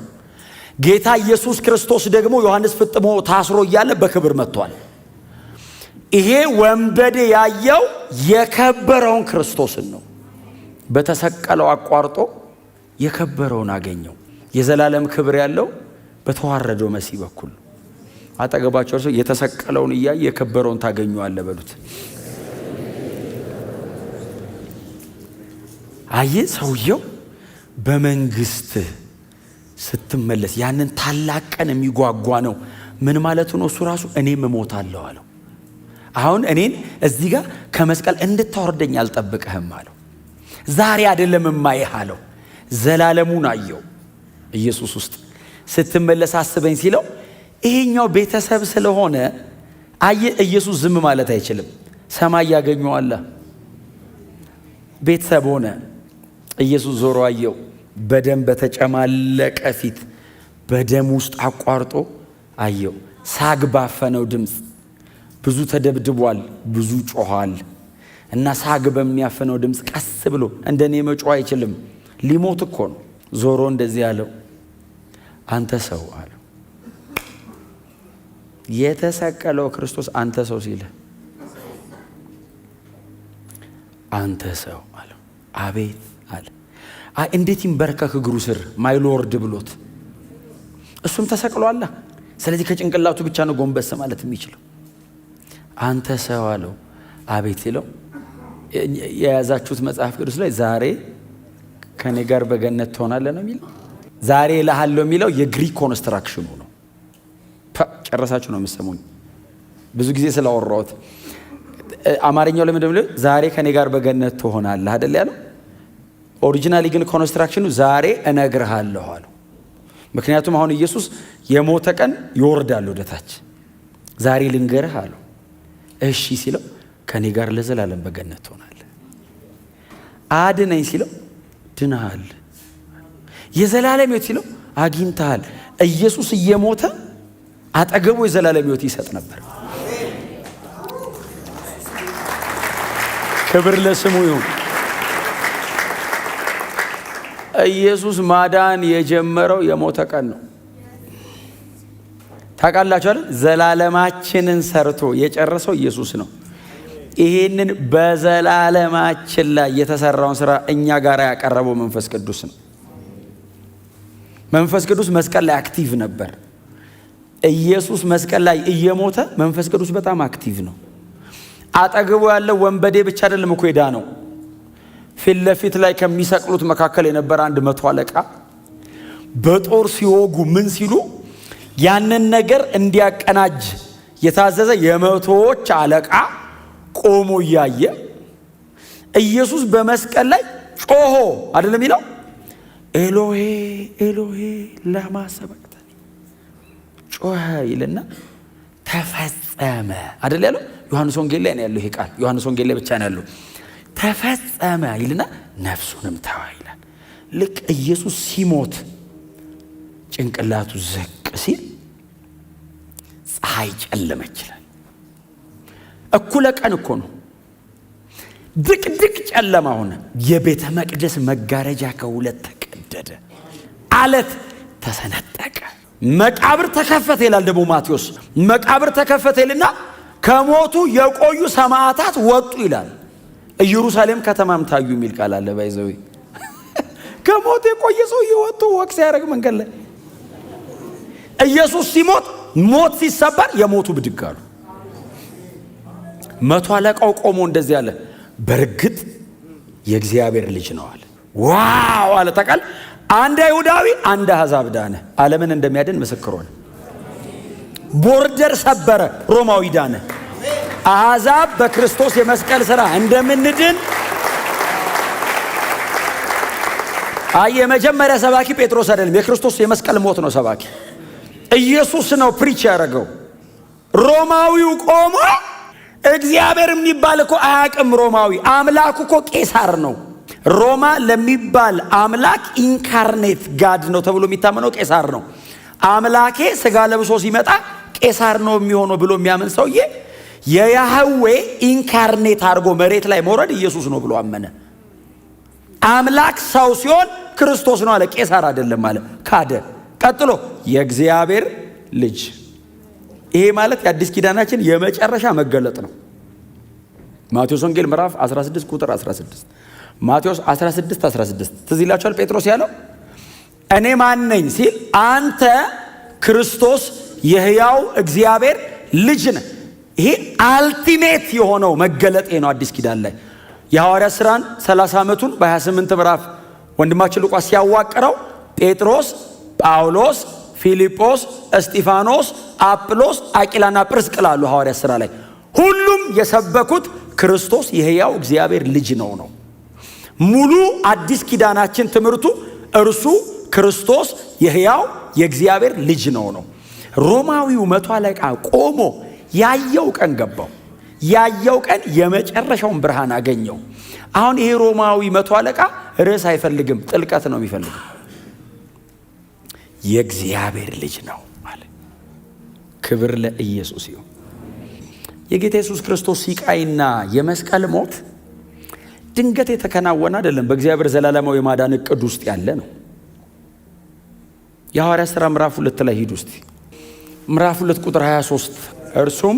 ጌታ ኢየሱስ ክርስቶስ ደግሞ ዮሐንስ ፍጥሞ ታስሮ እያለ በክብር መጥቷል። ይሄ ወንበዴ ያየው የከበረውን ክርስቶስን ነው። በተሰቀለው አቋርጦ የከበረውን አገኘው። የዘላለም ክብር ያለው በተዋረደው መሲህ በኩል አጠገባቸው ሰው የተሰቀለውን እያየ የከበረውን ታገኙአለህ በሉት። አየ ሰውየው በመንግስት ስትመለስ ያንን ታላቅ ቀን የሚጓጓ ነው። ምን ማለት ነው? እሱ ራሱ እኔም እሞታለሁ አለው። አሁን እኔን እዚህ ጋር ከመስቀል እንድታወርደኝ አልጠብቅህም አለው። ዛሬ አይደለም የማይህ አለው። ዘላለሙን አየው ኢየሱስ ውስጥ። ስትመለስ አስበኝ ሲለው ይሄኛው ቤተሰብ ስለሆነ አየ ኢየሱስ ዝም ማለት አይችልም። ሰማይ ያገኘዋል። ቤተሰብ ሆነ። ኢየሱስ ዞሮ አየው። በደም በተጨማለቀ ፊት በደም ውስጥ አቋርጦ አየው። ሳግ ባፈነው ድምፅ ብዙ ተደብድቧል፣ ብዙ ጮኋል እና ሳግ በሚያፈነው ድምፅ ቀስ ብሎ እንደኔ መጮህ አይችልም። ሊሞት እኮ ነው። ዞሮ እንደዚህ ያለው አንተ ሰው አለው። የተሰቀለው ክርስቶስ አንተ ሰው ሲል አንተ ሰው አለው። አቤት አለ። እንዴት ይንበርከክ እግሩ ስር ማይ ሎርድ ብሎት። እሱም ተሰቅሏል። ስለዚህ ከጭንቅላቱ ብቻ ነው ጎንበስ ማለት የሚችለው። አንተ ሰው አለው። አቤት ሲለው የያዛችሁት መጽሐፍ ቅዱስ ላይ ዛሬ ከኔ ጋር በገነት ትሆናለህ ነው የሚለው። ዛሬ እልሃለሁ የሚለው የግሪክ ኮንስትራክሽኑ ነው። ጨረሳችሁ ነው የምትሰሙኝ። ብዙ ጊዜ ስላወራሁት አማርኛው ለምን እንደሚለው ዛሬ ከኔ ጋር በገነት ትሆናለህ አይደል ያለው። ኦሪጂናሊ ግን ኮንስትራክሽኑ ዛሬ እነግርሃለሁ አለው። ምክንያቱም አሁን ኢየሱስ የሞተ ቀን ይወርዳል ወደታች። ዛሬ ልንገርህ አለው። እሺ ሲለው ከኔ ጋር ለዘላለም በገነት ትሆናለህ። አድነኝ ሲለው ድነሃል። የዘላለም ሕይወት ሲለው አግኝተሃል። ኢየሱስ እየሞተ አጠገቡ የዘላለም ሕይወት ይሰጥ ነበር። ክብር ለስሙ ይሁን። ኢየሱስ ማዳን የጀመረው የሞተ ቀን ነው። ታውቃላችሁ አይደል? ዘላለማችንን ሰርቶ የጨረሰው ኢየሱስ ነው። ይሄንን በዘላለማችን ላይ የተሰራውን ስራ እኛ ጋር ያቀረበው መንፈስ ቅዱስ ነው። መንፈስ ቅዱስ መስቀል ላይ አክቲቭ ነበር። ኢየሱስ መስቀል ላይ እየሞተ መንፈስ ቅዱስ በጣም አክቲቭ ነው። አጠገቡ ያለው ወንበዴ ብቻ አይደለም እኮ ሄዳ ነው። ፊት ለፊት ላይ ከሚሰቅሉት መካከል የነበረ አንድ 100 አለቃ በጦር ሲወጉ ምን ሲሉ ያንን ነገር እንዲያቀናጅ የታዘዘ የ100ዎች አለቃ ቆሞ እያየ ኢየሱስ በመስቀል ላይ ጮሆ አይደለም ይለው ኤሎሄ ኤሎሄ ላማ ሰበቅተኒ ጮኸ ይልና ተፈጸመ አይደል ያለው። ዮሐንስ ወንጌል ላይ ነው ያለው ይሄ ቃል። ዮሐንስ ወንጌል ላይ ብቻ ነው ያለው። ተፈጸመ ይልና ነፍሱንም ተዋ ይላል። ልክ ኢየሱስ ሲሞት ጭንቅላቱ ዝቅ ሲል ፀሐይ ጨለመች ይላል። እኩለ ቀን እኮ ነው። ድቅድቅ ጨለማ ሆነ። የቤተ መቅደስ መጋረጃ ከሁለት ተቀደደ። አለት ተሰነጠቀ። መቃብር ተከፈተ ይላል ደግሞ ማቴዎስ። መቃብር ተከፈተ ይልና ከሞቱ የቆዩ ሰማዕታት ወጡ ይላል። ኢየሩሳሌም ከተማም ታዩ የሚል ቃል አለ። ባይዘው ከሞት የቆየ ሰው ይወጡ ወቅስ ያደርግ መንገድ ላይ ኢየሱስ ሲሞት ሞት ሲሰበር የሞቱ ብድግ አሉ። 100 አለቃው ቆሞ እንደዚህ አለ፣ በርግጥ የእግዚአብሔር ልጅ ነው አለ። ዋው አለ። ተቃል አንድ አይሁዳዊ አንድ አሕዛብ ዳነ። ዓለምን እንደሚያድን ምስክር ሆነ። ቦርደር ሰበረ፣ ሮማዊ ዳነ። አሕዛብ በክርስቶስ የመስቀል ሥራ እንደምንድን የመጀመሪያ ሰባኪ ጴጥሮስ አይደለም፣ የክርስቶስ የመስቀል ሞት ነው ሰባኪ። ኢየሱስ ነው ፕሪች ያደረገው። ሮማዊው ቆሞ እግዚአብሔር የሚባል እኮ አያውቅም። ሮማዊ አምላኩ እኮ ቄሳር ነው። ሮማ ለሚባል አምላክ ኢንካርኔት ጋድ ነው ተብሎ የሚታመነው ቄሳር ነው። አምላኬ ስጋ ለብሶ ሲመጣ ቄሳር ነው የሚሆነው ብሎ የሚያምን ሰውዬ የያህዌ ኢንካርኔት አድርጎ መሬት ላይ መውረድ ኢየሱስ ነው ብሎ አመነ። አምላክ ሰው ሲሆን ክርስቶስ ነው አለ፣ ቄሳር አይደለም አለ፣ ካደ። ቀጥሎ የእግዚአብሔር ልጅ። ይሄ ማለት የአዲስ ኪዳናችን የመጨረሻ መገለጥ ነው። ማቴዎስ ወንጌል ምዕራፍ 16 ቁጥር 16 ማቴዎስ 16:16 ትዝ ይላችኋል። ጴጥሮስ ያለው እኔ ማን ነኝ ሲል አንተ ክርስቶስ የሕያው እግዚአብሔር ልጅ ነህ። ይሄ አልቲሜት የሆነው መገለጥ ነው አዲስ ኪዳን ላይ። የሐዋርያት ሥራን 30 ዓመቱን በ28 ምዕራፍ ወንድማችን ሉቃስ ሲያዋቅረው ጴጥሮስ፣ ጳውሎስ፣ ፊልጶስ፣ እስጢፋኖስ፣ አጵሎስ፣ አቂላና ጵርስቅላ አሉ ሐዋርያት ሥራ ላይ። ሁሉም የሰበኩት ክርስቶስ የሕያው እግዚአብሔር ልጅ ነው። ሙሉ አዲስ ኪዳናችን ትምህርቱ እርሱ ክርስቶስ የሕያው የእግዚአብሔር ልጅ ነው። ሮማዊው መቶ አለቃ ቆሞ ያየው ቀን ገባው። ያየው ቀን የመጨረሻውን ብርሃን አገኘው። አሁን ይሄ ሮማዊ መቶ አለቃ ርዕስ አይፈልግም፣ ጥልቀት ነው የሚፈልገው። የእግዚአብሔር ልጅ ነው ማለት። ክብር ለኢየሱስ ይሁን። የጌታ ኢየሱስ ክርስቶስ ሲቃይና የመስቀል ሞት ድንገት የተከናወነ አይደለም፣ በእግዚአብሔር ዘላለማዊ የማዳን እቅድ ውስጥ ያለ ነው። የሐዋርያት ሥራ ምዕራፍ 2 ላይ ሂዱ እስቲ። ምዕራፍ 2 ቁጥር 23 እርሱም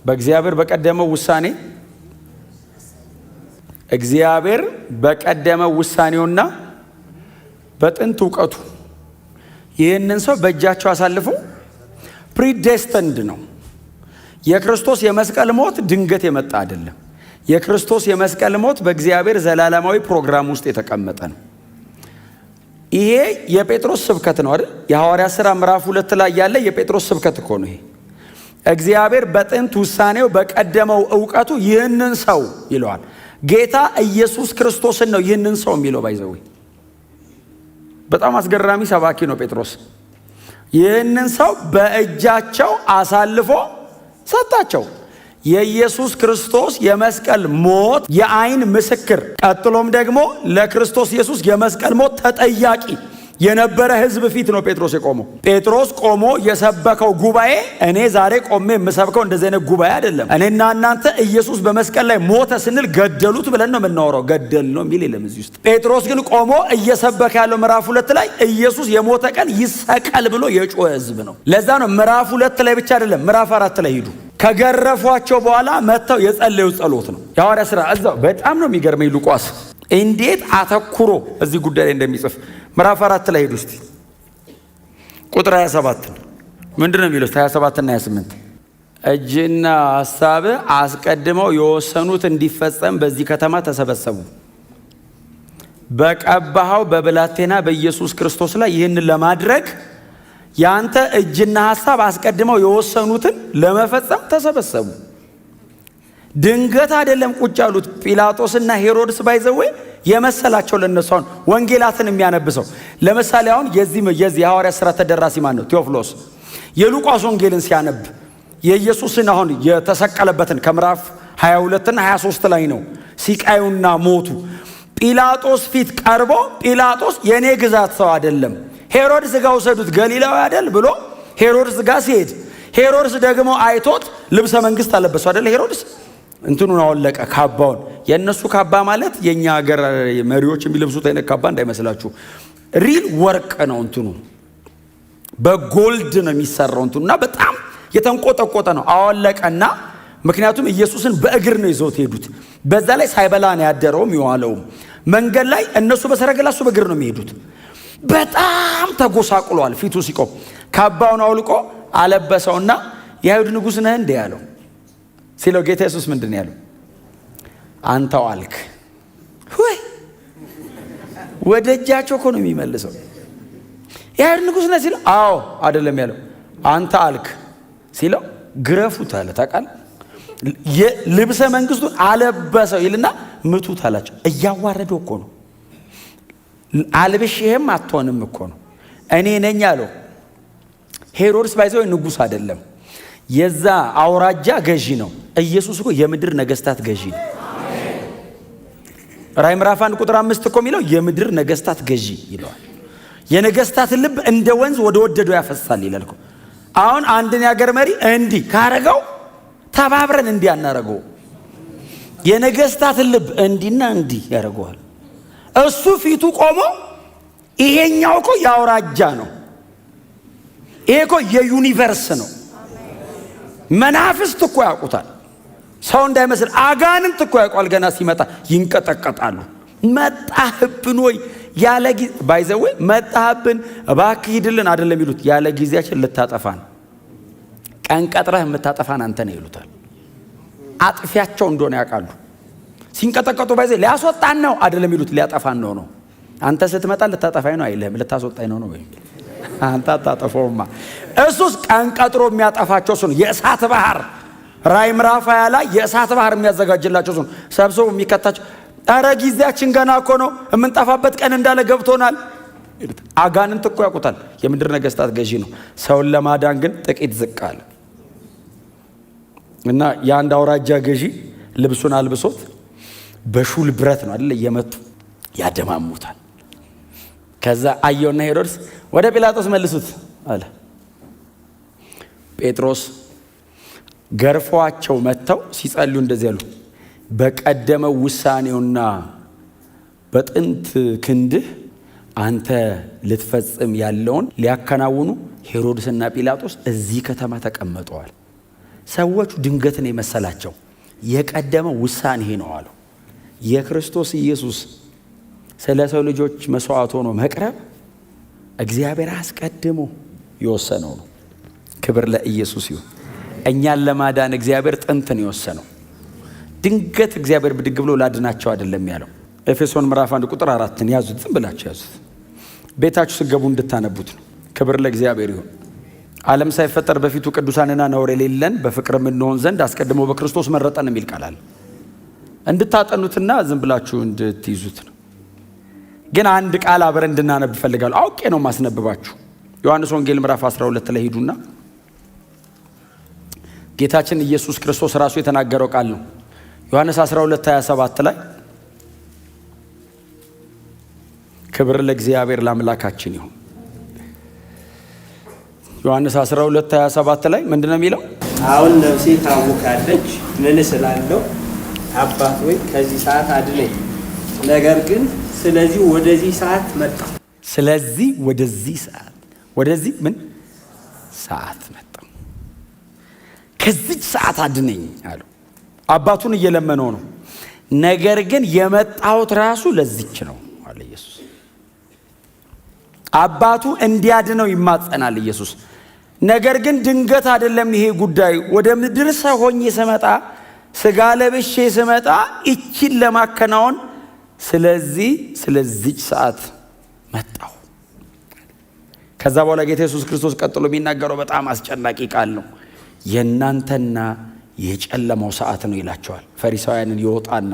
በእግዚአብሔር በቀደመው ውሳኔውና በጥንት እውቀቱ ይህንን ሰው በእጃቸው አሳልፎ ፕሪዴስተንድ ነው። የክርስቶስ የመስቀል ሞት ድንገት የመጣ አይደለም። የክርስቶስ የመስቀል ሞት በእግዚአብሔር ዘላለማዊ ፕሮግራም ውስጥ የተቀመጠ ነው። ይሄ የጴጥሮስ ስብከት ነው አይደል? የሐዋርያት ሥራ ምዕራፍ 2 ላይ ያለ የጴጥሮስ ስብከት እኮ ነው ይሄ። እግዚአብሔር በጥንት ውሳኔው በቀደመው እውቀቱ ይህንን ሰው ይለዋል። ጌታ ኢየሱስ ክርስቶስን ነው ይህንን ሰው የሚለው። ባይዘው በጣም አስገራሚ ሰባኪ ነው ጴጥሮስ። ይህንን ሰው በእጃቸው አሳልፎ ሰጣቸው። የኢየሱስ ክርስቶስ የመስቀል ሞት የአይን ምስክር፣ ቀጥሎም ደግሞ ለክርስቶስ ኢየሱስ የመስቀል ሞት ተጠያቂ የነበረ ሕዝብ ፊት ነው ጴጥሮስ የቆመው። ጴጥሮስ ቆሞ የሰበከው ጉባኤ እኔ ዛሬ ቆሜ የምሰብከው እንደዚህ አይነት ጉባኤ አይደለም። እኔና እናንተ ኢየሱስ በመስቀል ላይ ሞተ ስንል ገደሉት ብለን ነው የምናወራው። ገደል ነው የሚል የለም እዚህ ውስጥ። ጴጥሮስ ግን ቆሞ እየሰበከ ያለው ምዕራፍ 2 ላይ ኢየሱስ የሞተ ቀን ይሰቀል ብሎ የጮኸ ሕዝብ ነው። ለዛ ነው ምዕራፍ 2 ላይ ብቻ አይደለም፣ ምዕራፍ 4 ላይ ሂዱ። ከገረፏቸው በኋላ መጥተው የጸለዩ ጸሎት ነው የሐዋርያት ሥራ። እዛው በጣም ነው የሚገርመኝ ሉቃስ እንዴት አተኩሮ እዚህ ጉዳይ ላይ እንደሚጽፍ። ምዕራፍ 4 ላይ ሄዱ እስቲ ቁጥር 27 ምንድን ነው የሚለው? 27 እና 28 እጅና ሐሳብ አስቀድመው የወሰኑት እንዲፈጸም በዚህ ከተማ ተሰበሰቡ። በቀባኸው በብላቴና በኢየሱስ ክርስቶስ ላይ ይህንን ለማድረግ ያንተ እጅና ሐሳብ አስቀድመው የወሰኑትን ለመፈጸም ተሰበሰቡ። ድንገት አይደለም ቁጭ ያሉት። ጲላጦስና ሄሮድስ ባይዘዌ የመሰላቸው ለነሱ አሁን ወንጌላትን የሚያነብሰው ለምሳሌ አሁን የዚህ የሐዋርያት ሥራ ተደራሲ ማን ነው? ቴዎፍሎስ የሉቃስ ወንጌልን ሲያነብ የኢየሱስን አሁን የተሰቀለበትን ከምዕራፍ 22 እና 23 ላይ ነው ሲቃዩና ሞቱ። ጲላጦስ ፊት ቀርቦ ጲላጦስ የኔ ግዛት ሰው አይደለም፣ ሄሮድስ ጋር ወሰዱት ገሊላዊ አይደል ብሎ ሄሮድስ ጋር ሲሄድ ሄሮድስ ደግሞ አይቶት ልብሰ መንግስት አለበሰው አይደል? ሄሮድስ እንትኑን አወለቀ ካባውን። የእነሱ ካባ ማለት የኛ ሀገር መሪዎች የሚለብሱት አይነት ካባ እንዳይመስላችሁ። ሪል ወርቅ ነው እንትኑ፣ በጎልድ ነው የሚሰራው እንትኑና በጣም የተንቆጠቆጠ ነው። አወለቀና ምክንያቱም ኢየሱስን በእግር ነው ይዘውት ሄዱት። በዛ ላይ ሳይበላ ነው ያደረውም የዋለውም። መንገድ ላይ እነሱ በሰረገላ እሱ በእግር ነው የሚሄዱት። በጣም ተጎሳቁሏል። ፊቱ ሲቆም ካባውን አውልቆ አለበሰውና የአይሁድ ንጉሥ ነህ እንዴ ያለው ሲለው ጌታ ኢየሱስ ምንድን ያለው? አንተው አልክ። ወይ ወደ እጃቸው እኮ ነው የሚመልሰው። የአይሁድ ንጉሥ ነህ ሲለው አዎ አይደለም ያለው አንተ አልክ ሲለው ግረፉት አለ። ታውቃለህ ልብሰ መንግስቱን አለበሰው ይልና ምቱት አላቸው። እያዋረደው እኮ ነው። አልብሼህም አትሆንም እኮ ነው። እኔ ነኝ አለው። ሄሮድስ ባይዘው ንጉሥ አይደለም፣ የዛ አውራጃ ገዢ ነው። ኢየሱስ እኮ የምድር ነገስታት ገዢ ነው። ራዕይ ምዕራፍ 1 ቁጥር 5 እኮ የሚለው የምድር ነገስታት ገዢ ይለዋል። የነገስታት ልብ እንደ ወንዝ ወደ ወደደው ያፈሳል ይላል እኮ። አሁን አንድን ያገር መሪ እንዲህ ካረገው ተባብረን እንዲህ አናረገው። የነገስታት ልብ እንዲና እንዲህ ያደርገዋል። እሱ ፊቱ ቆሞ ይሄኛው እኮ ያውራጃ ነው። ይሄ እኮ የዩኒቨርስ ነው። መናፍስት እኮ ያውቁታል። ሰው እንዳይመስል አጋንንት እኮ ያውቋል። ገና ሲመጣ ይንቀጠቀጣሉ። መጣህብን ወይ ያለ ጊዜ ባይዘው መጣህብን እባክህ ሂድልን አይደለም ይሉት። ያለ ጊዜያችን ልታጠፋን ቀን ቀጥረህ የምታጠፋን አንተ ነህ ይሉታል። አጥፊያቸው እንደሆነ ያውቃሉ። ሲንቀጠቀጡ ባይዘ ሊያስወጣን ነው አይደለም ይሉት። ሊያጠፋን ነው። አንተ ስትመጣ ልታጠፋኝ ነው አይልህም፣ ልታስወጣኝ ነው ወይ አንተ አታጠፋውማ። እሱስ ቀን ቀጥሮ የሚያጠፋቸው እሱ ነው። የእሳት ባህር ራዕይ ምዕራፍ 20 ላይ የእሳት ባህር የሚያዘጋጅላቸው እሱ ነው። ሰብስቦ የሚከታቸው ኧረ ጊዜያችን ገና እኮ ነው፣ የምንጠፋበት ቀን እንዳለ ገብቶናል። አጋንንት እኮ ያውቁታል። የምድር ነገስታት ገዢ ነው። ሰውን ለማዳን ግን ጥቂት ዝቅ አለ እና የአንድ አውራጃ ገዢ ልብሱን አልብሶት በሹል ብረት ነው አይደል እየመቱ ያደማሙታል። ከዛ አየውና ሄሮድስ ወደ ጲላጦስ መልሱት አለ። ጴጥሮስ ገርፏቸው መተው ሲጸልዩ እንደዚህ ያሉ፣ በቀደመው ውሳኔውና በጥንት ክንድህ አንተ ልትፈጽም ያለውን ሊያከናውኑ ሄሮድስና ጲላጦስ እዚህ ከተማ ተቀምጠዋል። ሰዎቹ ድንገትን የመሰላቸው የቀደመው ውሳኔ ነው አሉ። የክርስቶስ ኢየሱስ ስለ ሰው ልጆች መስዋዕት ሆኖ መቅረብ እግዚአብሔር አስቀድሞ የወሰነው ነው። ክብር ለኢየሱስ ይሁን። እኛን ለማዳን እግዚአብሔር ጥንትን የወሰነው። ድንገት እግዚአብሔር ብድግ ብሎ ላድናቸው አይደለም ያለው። ኤፌሶን ምዕራፍ 1 ቁጥር 4 ያዙት፣ ዝም ብላችሁ ያዙት። ቤታችሁ ስገቡ እንድታነቡት ነው። ክብር ለእግዚአብሔር ይሁን። ዓለም ሳይፈጠር በፊቱ ቅዱሳንና ነውር የሌለን በፍቅርም እንሆን ዘንድ አስቀድሞ በክርስቶስ መረጠን የሚል ቃል አለ። እንድታጠኑትና ዝም ብላችሁ እንድትይዙት ነው። ግን አንድ ቃል አብረን እንድናነብ እፈልጋለሁ። አውቄ ነው ማስነብባችሁ። ዮሐንስ ወንጌል ምዕራፍ 12 ላይ ሂዱና ጌታችን ኢየሱስ ክርስቶስ ራሱ የተናገረው ቃል ነው። ዮሐንስ 12:27 ላይ ክብር ለእግዚአብሔር ለአምላካችን ይሁን። ዮሐንስ 12:27 ላይ ምንድነው የሚለው? አሁን ነፍሴ ታውካለች፣ ምን ስላለው አባት ሆይ ከዚህ ሰዓት አድነኝ። ነገር ግን ስለዚህ ወደዚህ ሰዓት መጣ። ስለዚህ ወደዚህ ምን ሰዓት መጣ? ከዚህ ሰዓት አድነኝ አለው። አባቱን እየለመነው ነው። ነገር ግን የመጣሁት ራሱ ለዚች ነው አለ ኢየሱስ። አባቱ እንዲያድነው ይማጸናል ኢየሱስ። ነገር ግን ድንገት አይደለም ይሄ ጉዳይ። ወደ ምድር ሰው ሆኜ ስመጣ፣ ስጋ ለብሼ ስመጣ እቺን ለማከናወን ስለዚች ሰዓት መጣሁ። ከዛ በኋላ ጌታ ኢየሱስ ክርስቶስ ቀጥሎ የሚናገረው በጣም አስጨናቂ ቃል ነው። የእናንተና የጨለማው ሰዓት ነው ይላቸዋል። ፈሪሳውያንን ይወጣና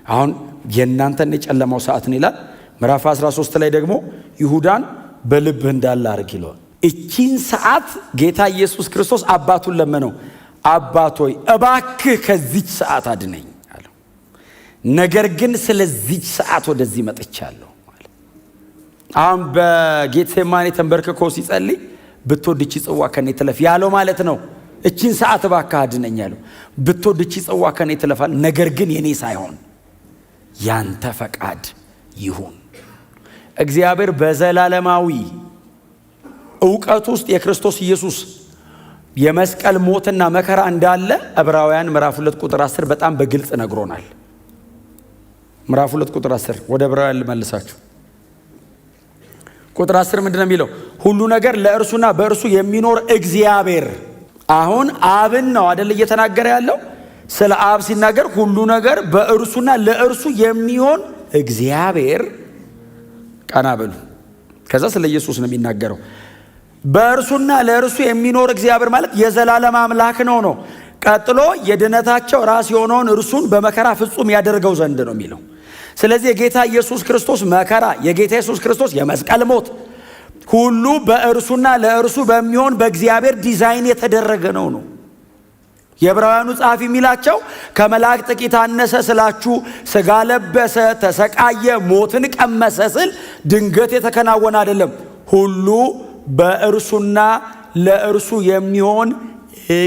አሁን የእናንተና የጨለማው ሰዓት ነው ይላል። ምዕራፍ 13 ላይ ደግሞ ይሁዳን በልብህ እንዳለ አድርግ ይለዋል። እቺን ሰዓት ጌታ ኢየሱስ ክርስቶስ አባቱን ለመነው። አባት ሆይ እባክህ ከዚች ሰዓት አድነኝ አለው። ነገር ግን ስለዚች ሰዓት ወደዚህ መጥቻለሁ አለ። አሁን በጌቴሴማኒ ተንበርክኮ ሲጸልይ ብትወድ እቺ ጽዋ ከኔ ትለፍ ያለው ማለት ነው። እቺን ሰዓት እባክህ አድነኝ ያለው። ብትወድ እቺ ጽዋ ከኔ ትለፋል፣ ነገር ግን የኔ ሳይሆን ያንተ ፈቃድ ይሁን። እግዚአብሔር በዘላለማዊ ዕውቀት ውስጥ የክርስቶስ ኢየሱስ የመስቀል ሞትና መከራ እንዳለ ዕብራውያን ምዕራፍ 2 ቁጥር 10 በጣም በግልጽ ነግሮናል። ምዕራፍ 2 ቁጥር 10 ወደ ዕብራውያን ልመልሳችሁ። ቁጥር 10 ምንድነው የሚለው? ሁሉ ነገር ለእርሱና በእርሱ የሚኖር እግዚአብሔር። አሁን አብን ነው አይደል እየተናገረ ያለው። ስለ አብ ሲናገር ሁሉ ነገር በእርሱና ለእርሱ የሚሆን እግዚአብሔር ቀና በሉ። ከዛ ስለ ኢየሱስ ነው የሚናገረው። በእርሱና ለእርሱ የሚኖር እግዚአብሔር ማለት የዘላለም አምላክ ነው። ቀጥሎ የድነታቸው ራስ የሆነውን እርሱን በመከራ ፍጹም ያደርገው ዘንድ ነው የሚለው። ስለዚህ የጌታ ኢየሱስ ክርስቶስ መከራ፣ የጌታ ኢየሱስ ክርስቶስ የመስቀል ሞት ሁሉ በእርሱና ለእርሱ በሚሆን በእግዚአብሔር ዲዛይን የተደረገ ነው። የዕብራውያኑ ጸሐፊ የሚላቸው ከመላእክት ጥቂት አነሰ ስላችሁ ሥጋ ለበሰ፣ ተሰቃየ፣ ሞትን ቀመሰ ስል ድንገት የተከናወነ አይደለም። ሁሉ በእርሱና ለእርሱ የሚሆን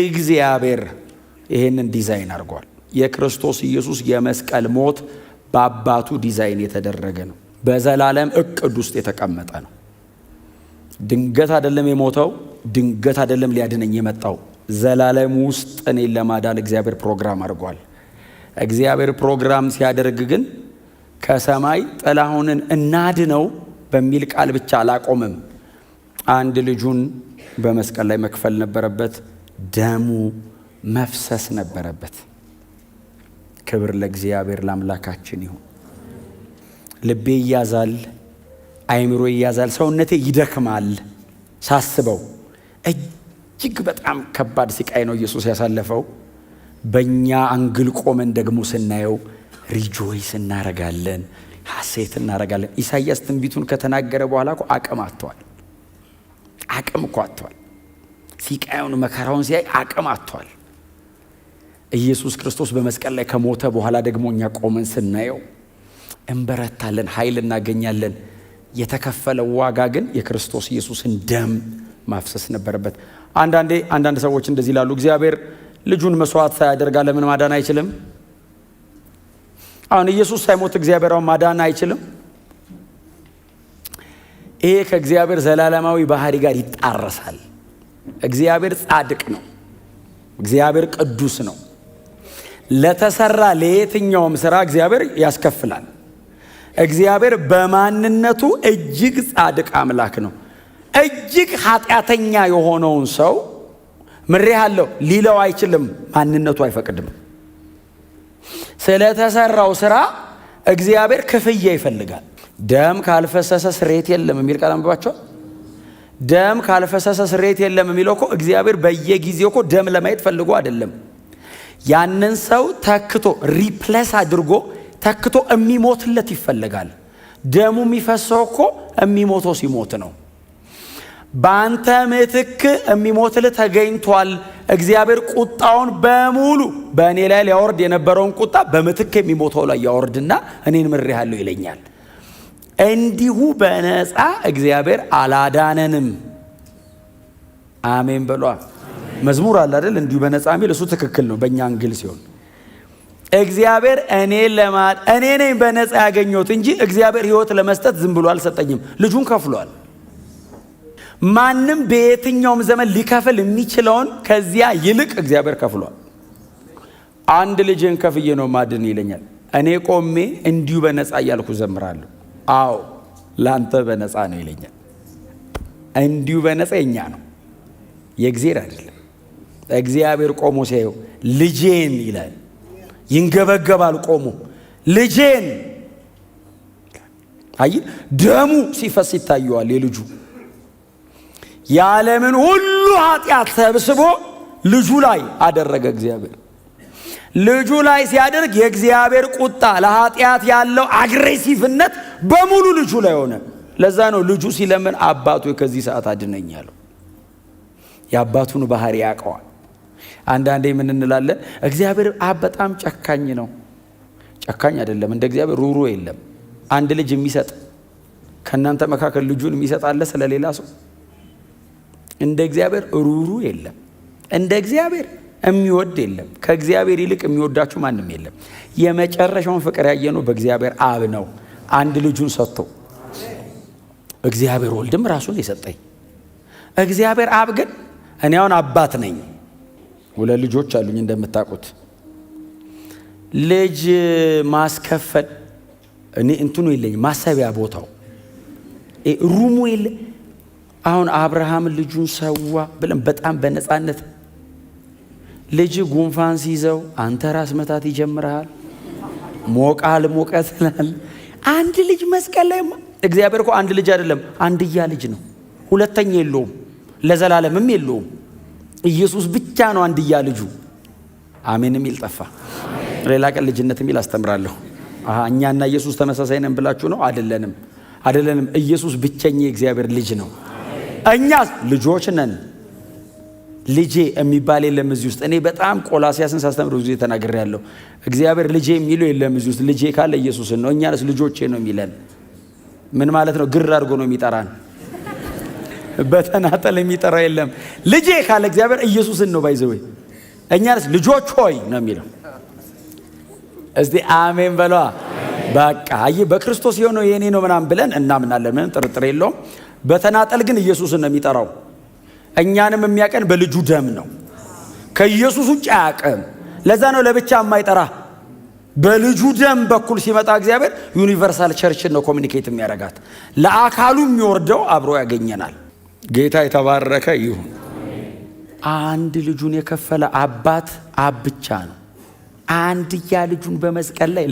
እግዚአብሔር ይህንን ዲዛይን አድርጓል። የክርስቶስ ኢየሱስ የመስቀል ሞት በአባቱ ዲዛይን የተደረገ ነው። በዘላለም እቅድ ውስጥ የተቀመጠ ነው። ድንገት አይደለም የሞተው፣ ድንገት አይደለም ሊያድነኝ የመጣው። ዘላለም ውስጥ እኔን ለማዳን እግዚአብሔር ፕሮግራም አድርጓል። እግዚአብሔር ፕሮግራም ሲያደርግ ግን ከሰማይ ጥላሁንን እናድነው በሚል ቃል ብቻ አላቆምም። አንድ ልጁን በመስቀል ላይ መክፈል ነበረበት። ደሙ መፍሰስ ነበረበት። ክብር ለእግዚአብሔር ለአምላካችን ይሁን። ልቤ ይያዛል፣ አይምሮ ይያዛል፣ ሰውነቴ ይደክማል ሳስበው። እጅግ በጣም ከባድ ስቃይ ነው ኢየሱስ ያሳለፈው። በእኛ አንግል ቆመን ደግሞ ስናየው ሪጆይስ እናረጋለን፣ ሐሴት እናረጋለን። ኢሳይያስ ትንቢቱን ከተናገረ በኋላ እኮ አቅም አጥቷል። አቅም እኮ አጥቷል። ሲቃዩን መከራውን ሲያይ አቅም አጥቷል። ኢየሱስ ክርስቶስ በመስቀል ላይ ከሞተ በኋላ ደግሞ እኛ ቆመን ስናየው እንበረታለን፣ ኃይል እናገኛለን። የተከፈለው ዋጋ ግን የክርስቶስ ኢየሱስን ደም ማፍሰስ ነበረበት። አንዳንድ ሰዎች እንደዚህ ይላሉ፣ እግዚአብሔር ልጁን መስዋዕት ሳያደርግ ለምን ማዳን አይችልም? አሁን ኢየሱስ ሳይሞት እግዚአብሔር ማዳን አይችልም? ይሄ ከእግዚአብሔር ዘላለማዊ ባህሪ ጋር ይጣረሳል። እግዚአብሔር ጻድቅ ነው። እግዚአብሔር ቅዱስ ነው። ለተሰራ ለየትኛውም ስራ እግዚአብሔር ያስከፍላል። እግዚአብሔር በማንነቱ እጅግ ጻድቅ አምላክ ነው። እጅግ ኃጢአተኛ የሆነውን ሰው ምሬሃለሁ ሊለው አይችልም። ማንነቱ አይፈቅድም። ስለተሰራው ስራ እግዚአብሔር ክፍያ ይፈልጋል። ደም ካልፈሰሰ ስርየት የለም የሚል ቃል አንብባችኋል። ደም ካልፈሰሰ ስርየት የለም የሚለው እኮ እግዚአብሔር በየጊዜው እኮ ደም ለማየት ፈልጎ አይደለም። ያንን ሰው ተክቶ ሪፕሌስ አድርጎ ተክቶ የሚሞትለት ይፈልጋል። ደሙ የሚፈሰው እኮ የሚሞተው ሲሞት ነው። በአንተ ምትክ የሚሞትልህ ተገኝቷል። እግዚአብሔር ቁጣውን በሙሉ በእኔ ላይ ሊያወርድ የነበረውን ቁጣ በምትክ የሚሞተው ላይ ያወርድና እኔን ምሬሃለሁ ይለኛል። እንዲሁ በነፃ እግዚአብሔር አላዳነንም። አሜን በሏ። መዝሙር አለ አይደል? እንዲሁ በነፃ የሚል እሱ ትክክል ነው በእኛ አንግል ሲሆን፣ እግዚአብሔር እኔ ነኝ በነፃ ያገኘሁት እንጂ እግዚአብሔር ሕይወት ለመስጠት ዝም ብሎ አልሰጠኝም። ልጁን ከፍሏል። ማንም በየትኛውም ዘመን ሊከፍል የሚችለውን ከዚያ ይልቅ እግዚአብሔር ከፍሏል። አንድ ልጅን ከፍዬ ነው ማድን ይለኛል። እኔ ቆሜ እንዲሁ በነፃ እያልኩ ዘምራለሁ። አዎ ላንተ በነፃ ነው ይለኛል። እንዲሁ በነፃ የኛ ነው የእግዚአብሔር አይደለም። እግዚአብሔር ቆሞ ሲያየው ልጄን ይላል። ይንገበገባል ቆሞ ልጄን። አይ ደሙ ሲፈስ ይታየዋል የልጁ። የዓለምን ሁሉ ኃጢአት ሰብስቦ ልጁ ላይ አደረገ እግዚአብሔር። ልጁ ላይ ሲያደርግ የእግዚአብሔር ቁጣ ለኃጢአት ያለው አግሬሲቭነት በሙሉ ልጁ ላይ ሆነ። ለዛ ነው ልጁ ሲለምን አባቱ ከዚህ ሰዓት አድነኝ ያለው። የአባቱን ባህሪ ያውቀዋል። አንዳንዴ ምን እንላለን? እግዚአብሔር አብ በጣም ጨካኝ ነው። ጨካኝ አይደለም። እንደ እግዚአብሔር ሩሩ የለም። አንድ ልጅ የሚሰጥ ከእናንተ መካከል ልጁን የሚሰጥ አለ ስለሌላ ሰው? እንደ እግዚአብሔር ሩሩ የለም። እንደ እግዚአብሔር የሚወድ የለም። ከእግዚአብሔር ይልቅ የሚወዳችሁ ማንም የለም። የመጨረሻውን ፍቅር ያየነው በእግዚአብሔር አብ ነው። አንድ ልጁን ሰጥቶ እግዚአብሔር ወልድም ራሱን የሰጠኝ። እግዚአብሔር አብ ግን እኔ አሁን አባት ነኝ። 2 ልጆች አሉኝ እንደምታውቁት። ልጅ ማስከፈል እኔ እንትኑ የለኝ፣ ማሰቢያ ቦታው ሩሙ የለ። አሁን አብርሃም ልጁን ሰዋ ብለን በጣም በነፃነት ልጅ ጉንፋን ሲይዘው አንተ ራስ መታት ይጀምራል። ሞቃል ሞቀት ይላል። አንድ ልጅ መስቀል ላይ እግዚአብሔር እኮ አንድ ልጅ አይደለም አንድያ ልጅ ነው። ሁለተኛ የለውም፣ ለዘላለምም የለውም። ኢየሱስ ብቻ ነው አንድያ ልጁ። አሜን የሚል ጠፋ። ሌላ ቀን ልጅነት የሚል አስተምራለሁ። እኛና ኢየሱስ ተመሳሳይ ነን ብላችሁ ነው? አይደለንም። ኢየሱስ ብቸኛ የእግዚአብሔር ልጅ ነው። እኛስ ልጆች ነን። ልጄ የሚባል የለም እዚህ ውስጥ። እኔ በጣም ቆላስያስን ሳስተምር ብዙ ተናግሬያለሁ። እግዚአብሔር ልጄ የሚለው የለም እዚህ ውስጥ። ልጄ ካለ ኢየሱስን ነው። እኛስ ልጆቼ ነው የሚለን። ምን ማለት ነው? ግር አድርጎ ነው የሚጠራን። በተናጠል የሚጠራ የለም። ልጄ ካለ እግዚአብሔር ኢየሱስን ነው ባይዘው። እኛስ ልጆች ሆይ ነው የሚለው። እስቲ አሜን በሏ። በቃ በክርስቶስ የሆነው የኔ ነው ምናምን ብለን እናምናለን። ምንም ጥርጥር የለውም። በተናጠል ግን ኢየሱስን ነው የሚጠራው። እኛንም የሚያቀን በልጁ ደም ነው። ከኢየሱስ ውጭ አያቀም። ለዛ ነው ለብቻ የማይጠራ። በልጁ ደም በኩል ሲመጣ እግዚአብሔር ዩኒቨርሳል ቸርችን ነው ኮሚኒኬት የሚያደርጋት። ለአካሉ የሚወርደው አብሮ ያገኘናል። ጌታ የተባረከ ይሁን። አንድ ልጁን የከፈለ አባት አብ ብቻ ነው። አንድያ ልጁን በመስቀል ላይ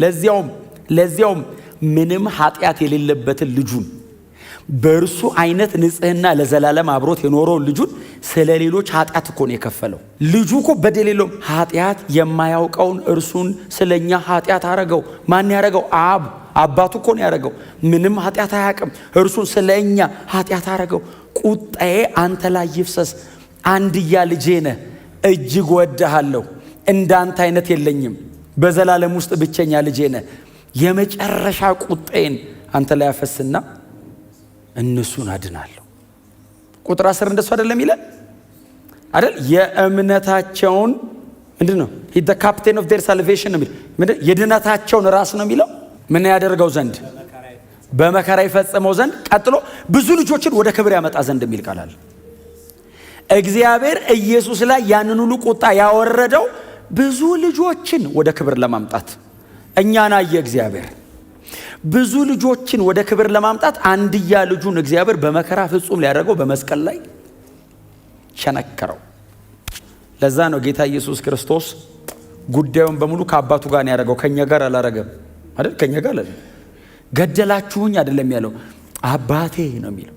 ለዚያውም ምንም ኃጢአት የሌለበትን ልጁን በእርሱ አይነት ንጽህና ለዘላለም አብሮት የኖረውን ልጁን ስለ ሌሎች ኃጢአት እኮ ነው የከፈለው። ልጁ እኮ በደል የለውም። ኃጢአት የማያውቀውን እርሱን ስለኛ ኃጢአት አረገው። ማን ያረገው? አባቱ እኮ ነው ያረገው። ምንም ኃጢአት አያውቅም። እርሱን ስለኛ ኃጢአት አረገው። ቁጣዬ አንተ ላይ ይፍሰስ፣ አንድያ ልጄ ነህ፣ እጅግ ወድሃለሁ፣ እንዳንተ አይነት የለኝም፣ በዘላለም ውስጥ ብቸኛ ልጄ ነህ፣ የመጨረሻ ቁጣዬን አንተ ላይ ያፈስና እነሱን አድናለሁ። ቁጥር 10 እንደሱ አይደለም ይላል አይደል? የእምነታቸውን ምንድነው? he the captain of their salvation ነው የሚለው። የድነታቸውን ራስ ነው የሚለው። ምን ያደርገው ዘንድ? በመከራ ይፈጽመው ዘንድ፣ ቀጥሎ ብዙ ልጆችን ወደ ክብር ያመጣ ዘንድ የሚል ቃል አለ። እግዚአብሔር ኢየሱስ ላይ ያንን ሁሉ ቁጣ ያወረደው ብዙ ልጆችን ወደ ክብር ለማምጣት። እኛን አየ እግዚአብሔር ብዙ ልጆችን ወደ ክብር ለማምጣት አንድያ ልጁን እግዚአብሔር በመከራ ፍጹም ሊያደርገው በመስቀል ላይ ሸነከረው። ለዛ ነው ጌታ ኢየሱስ ክርስቶስ ጉዳዩን በሙሉ ከአባቱ ጋር ነው ያደረገው። ከኛ ጋር አላረገም አይደል? ከኛ ጋር አለ። ገደላችሁኝ አይደለም ያለው፣ አባቴ ነው የሚለው።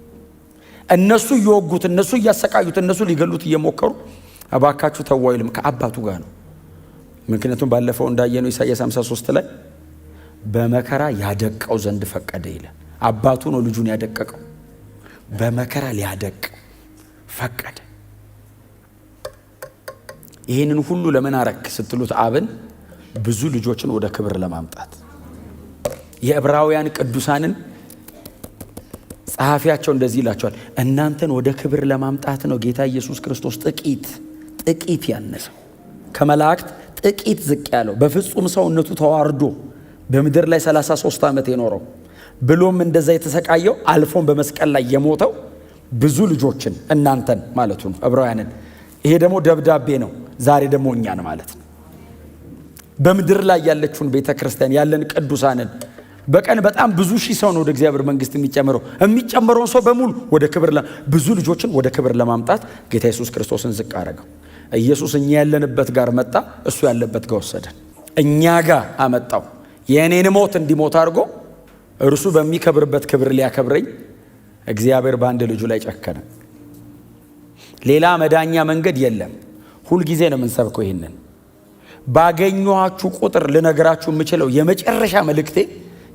እነሱ እየወጉት፣ እነሱ እያሰቃዩት፣ እነሱ ሊገሉት እየሞከሩ አባካችሁ ተው አይልም፣ ከአባቱ ጋር ነው። ምክንያቱም ባለፈው እንዳየነው ኢሳይያስ 53 ላይ በመከራ ያደቀው ዘንድ ፈቀደ ይላል። አባቱ ነው ልጁን ያደቀቀው። በመከራ ሊያደቅ ፈቀደ። ይህንን ሁሉ ለምን አረክ ስትሉት አብን ብዙ ልጆችን ወደ ክብር ለማምጣት። የዕብራውያን ቅዱሳንን ጸሐፊያቸው እንደዚህ ይላቸዋል፣ እናንተን ወደ ክብር ለማምጣት ነው ጌታ ኢየሱስ ክርስቶስ ጥቂት ያነሰው፣ ከመላእክት ጥቂት ዝቅ ያለው፣ በፍጹም ሰውነቱ ተዋርዶ በምድር ላይ 33 ዓመት የኖረው፣ ብሎም እንደዛ የተሰቃየው፣ አልፎም በመስቀል ላይ የሞተው ብዙ ልጆችን እናንተን ማለቱ ነው፣ ዕብራውያንን። ይሄ ደግሞ ደብዳቤ ነው፣ ዛሬ ደግሞ እኛን ማለት ነው። በምድር ላይ ያለችውን ቤተ ክርስቲያን ያለን ቅዱሳንን በቀን በጣም ብዙ ሺህ ሰው ነው ወደ እግዚአብሔር መንግስት የሚጨመረውን ሰው በሙሉ ወደ ክብር ብዙ ልጆችን ወደ ክብር ለማምጣት ጌታ ኢየሱስ ክርስቶስን ዝቅ አረገው። ኢየሱስ እኛ ያለንበት ጋር መጣ፣ እሱ ያለበት ጋር ወሰደን፣ እኛ ጋር አመጣው። የእኔን ሞት እንዲሞት አድርጎ እርሱ በሚከብርበት ክብር ሊያከብረኝ እግዚአብሔር በአንድ ልጁ ላይ ጨከነ። ሌላ መዳኛ መንገድ የለም። ሁልጊዜ ነው የምንሰብከው ይህንን። ባገኘኋችሁ ቁጥር ልነግራችሁ የምችለው የመጨረሻ መልእክቴ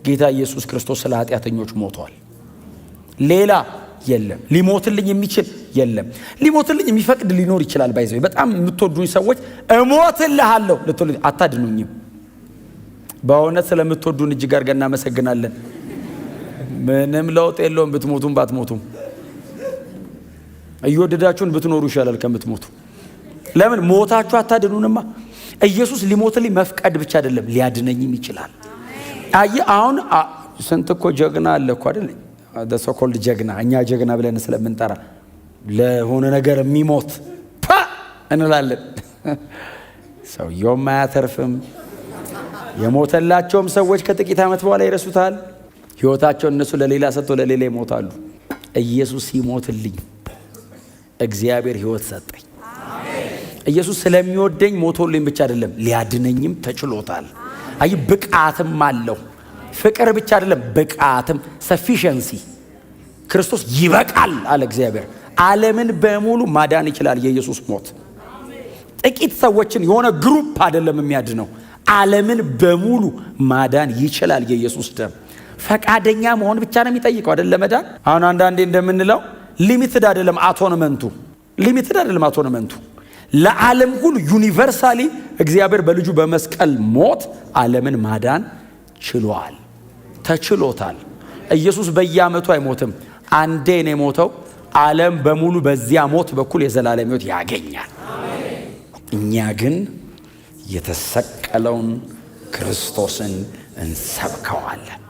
ጌታ ኢየሱስ ክርስቶስ ስለ ኃጢአተኞች ሞቷል። ሌላ የለም። ሊሞትልኝ የሚችል የለም። ሊሞትልኝ የሚፈቅድ ሊኖር ይችላል። ባይዘው በጣም የምትወዱኝ ሰዎች እሞትልሃለሁ ልትሉ አታድኑኝም። በእውነት ስለምትወዱን እጅግ አድርገን እናመሰግናለን። ምንም ለውጥ የለውም ብትሞቱም ባትሞቱም። እየወደዳችሁን ብትኖሩ ይሻላል ከምትሞቱ። ለምን ሞታችሁ አታድኑንማ። ኢየሱስ ሊሞትልኝ መፍቀድ ብቻ አይደለም ሊያድነኝም ይችላል። አሁን ስንት እኮ ጀግና አለ እኮ አይደል? ሶኮልድ ጀግና፣ እኛ ጀግና ብለን ስለምንጠራ ለሆነ ነገር የሚሞት እንላለን። ሰውየውም አያተርፍም። የሞተላቸውም ሰዎች ከጥቂት ዓመት በኋላ ይረሱታል። ሕይወታቸውን እነሱ ለሌላ ሰጥቶ ለሌላ ይሞታሉ። ኢየሱስ ሲሞትልኝ እግዚአብሔር ሕይወት ሰጠኝ። ኢየሱስ ስለሚወደኝ ሞቶልኝ ብቻ አይደለም ሊያድነኝም ተችሎታል። አይ ብቃትም አለው። ፍቅር ብቻ አይደለም ብቃትም፣ ሰፊሸንሲ። ክርስቶስ ይበቃል አለ እግዚአብሔር። ዓለምን በሙሉ ማዳን ይችላል የኢየሱስ ሞት። ጥቂት ሰዎችን የሆነ ግሩፕ አይደለም የሚያድነው፣ ዓለምን በሙሉ ማዳን ይችላል የኢየሱስ ደም። ፈቃደኛ መሆን ብቻ ነው የሚጠይቀው አይደል ለመዳን። አሁን አንዳንዴ እንደምንለው ሊሚትድ አይደለም አቶንመንቱ፣ ሊሚትድ አይደለም አቶንመንቱ። ለዓለም ሁሉ ዩኒቨርሳሊ እግዚአብሔር በልጁ በመስቀል ሞት ዓለምን ማዳን ችሏል፣ ተችሎታል። ኢየሱስ በየዓመቱ አይሞትም። አንዴ ነው የሞተው። ዓለም በሙሉ በዚያ ሞት በኩል የዘላለም ሕይወት ያገኛል። እኛ ግን የተሰቀለውን ክርስቶስን እንሰብከዋለን።